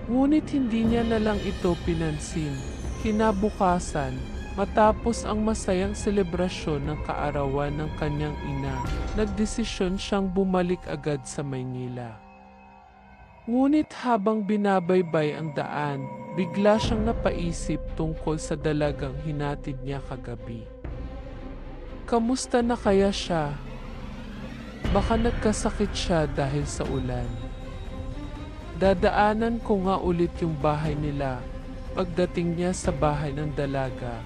Ngunit hindi niya na lang ito pinansin. Kinabukasan, matapos ang masayang selebrasyon ng kaarawan ng kanyang ina, nagdesisyon siyang bumalik agad sa Maynila. Ngunit habang binabaybay ang daan, bigla siyang napaisip tungkol sa dalagang hinatid niya kagabi. Kamusta na kaya siya? Baka nagkasakit siya dahil sa ulan. Dadaanan ko nga ulit yung bahay nila. Pagdating niya sa bahay ng dalaga,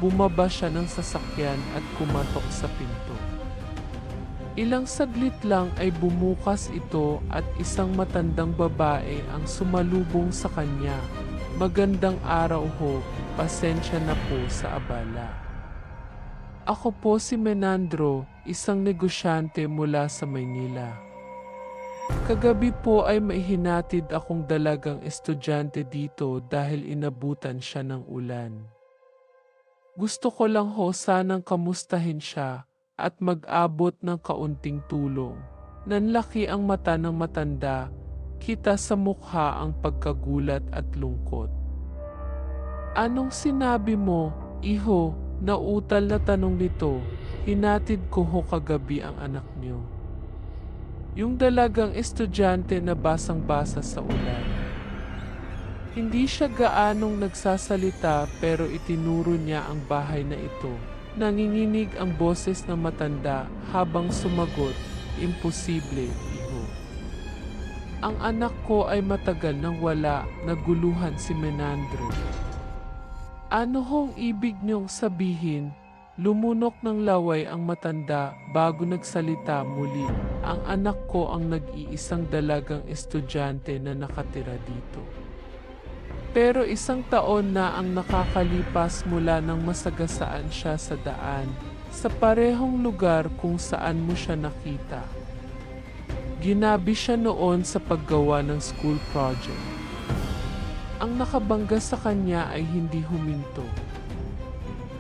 bumaba siya ng sasakyan at kumatok sa pinto. Ilang saglit lang ay bumukas ito at isang matandang babae ang sumalubong sa kanya. Magandang araw ho, pasensya na po sa abala. Ako po si Menandro, isang negosyante mula sa Maynila. Kagabi po ay may hinatid akong dalagang estudyante dito dahil inabutan siya ng ulan. Gusto ko lang ho sanang kamustahin siya at mag-abot ng kaunting tulong. Nanlaki ang mata ng matanda, kita sa mukha ang pagkagulat at lungkot. Anong sinabi mo, iho? Nautal na tanong nito. Hinatid ko ho kagabi ang anak niyo. Yung dalagang estudyante na basang-basa sa ulan. Hindi siya gaanong nagsasalita pero itinuro niya ang bahay na ito. Nanginginig ang boses ng matanda habang sumagot, imposible, iho. Ang anak ko ay matagal nang wala, naguluhan si Menandro. Ano hong ibig niyong sabihin? Lumunok ng laway ang matanda bago nagsalita muli. Ang anak ko ang nag-iisang dalagang estudyante na nakatira dito. Pero isang taon na ang nakakalipas mula nang masagasaan siya sa daan, sa parehong lugar kung saan mo siya nakita. Ginabi siya noon sa paggawa ng school project. Ang nakabangga sa kanya ay hindi huminto.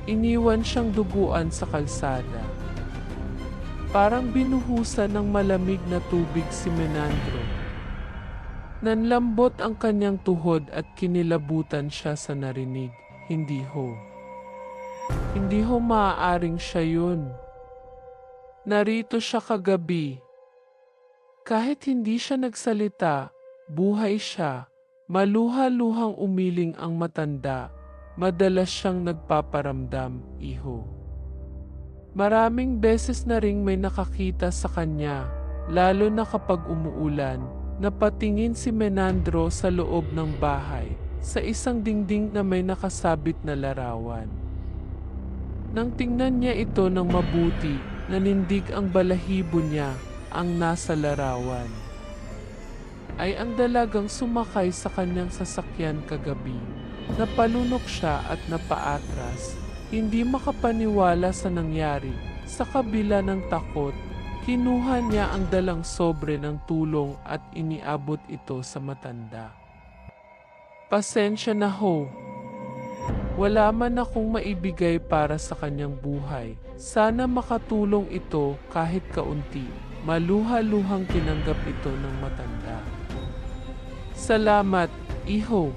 Iniwan siyang duguan sa kalsada. Parang binuhusan ng malamig na tubig si Menandro. Nanlambot ang kanyang tuhod at kinilabutan siya sa narinig. Hindi ho. Hindi ho maaaring siya yun. Narito siya kagabi. Kahit hindi siya nagsalita, buhay siya. Maluha-luhang umiling ang matanda. Madalas siyang nagpaparamdam, iho. Maraming beses na ring may nakakita sa kanya, lalo na kapag umuulan. Napatingin si Menandro sa loob ng bahay. sa isang dingding na may nakasabit na larawan. Nang tingnan niya ito ng mabuti, nanindig ang balahibo niya, ang nasa larawan ay ang dalagang sumakay sa kanyang sasakyan kagabi. Napalunok siya at napaatras, hindi makapaniwala sa nangyari. Sa kabila ng takot, kinuha niya ang dalang sobre ng tulong at iniabot ito sa matanda. "Pasensya na ho. Wala man akong maibigay para sa kanyang buhay. Sana makatulong ito kahit kaunti." Maluha-luhang tinanggap ito ng matanda. "Salamat, iho.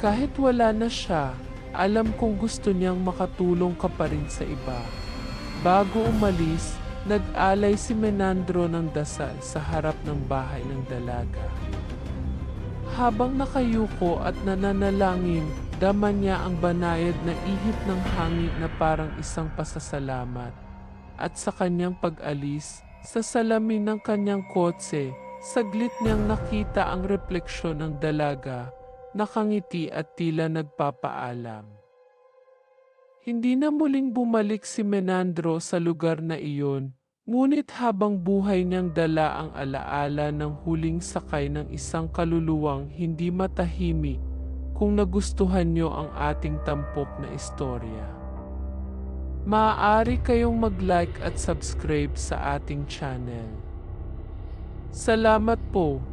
Kahit wala na siya, alam kong gusto niyang makatulong ka pa rin sa iba." Bago umalis, nag-alay si Menandro ng dasal sa harap ng bahay ng dalaga. Habang nakayuko at nananalangin, dama niya ang banayad na ihip ng hangin na parang isang pasasalamat. At sa kanyang pag-alis, sa salamin ng kanyang kotse, saglit niyang nakita ang refleksyon ng dalaga, nakangiti at tila nagpapaalam. Hindi na muling bumalik si Menandro sa lugar na iyon. Ngunit habang buhay niyang dala ang alaala ng huling sakay ng isang kaluluwang hindi matahimik. Kung nagustuhan niyo ang ating tampok na istorya, maaari kayong mag-like at subscribe sa ating channel. Salamat po!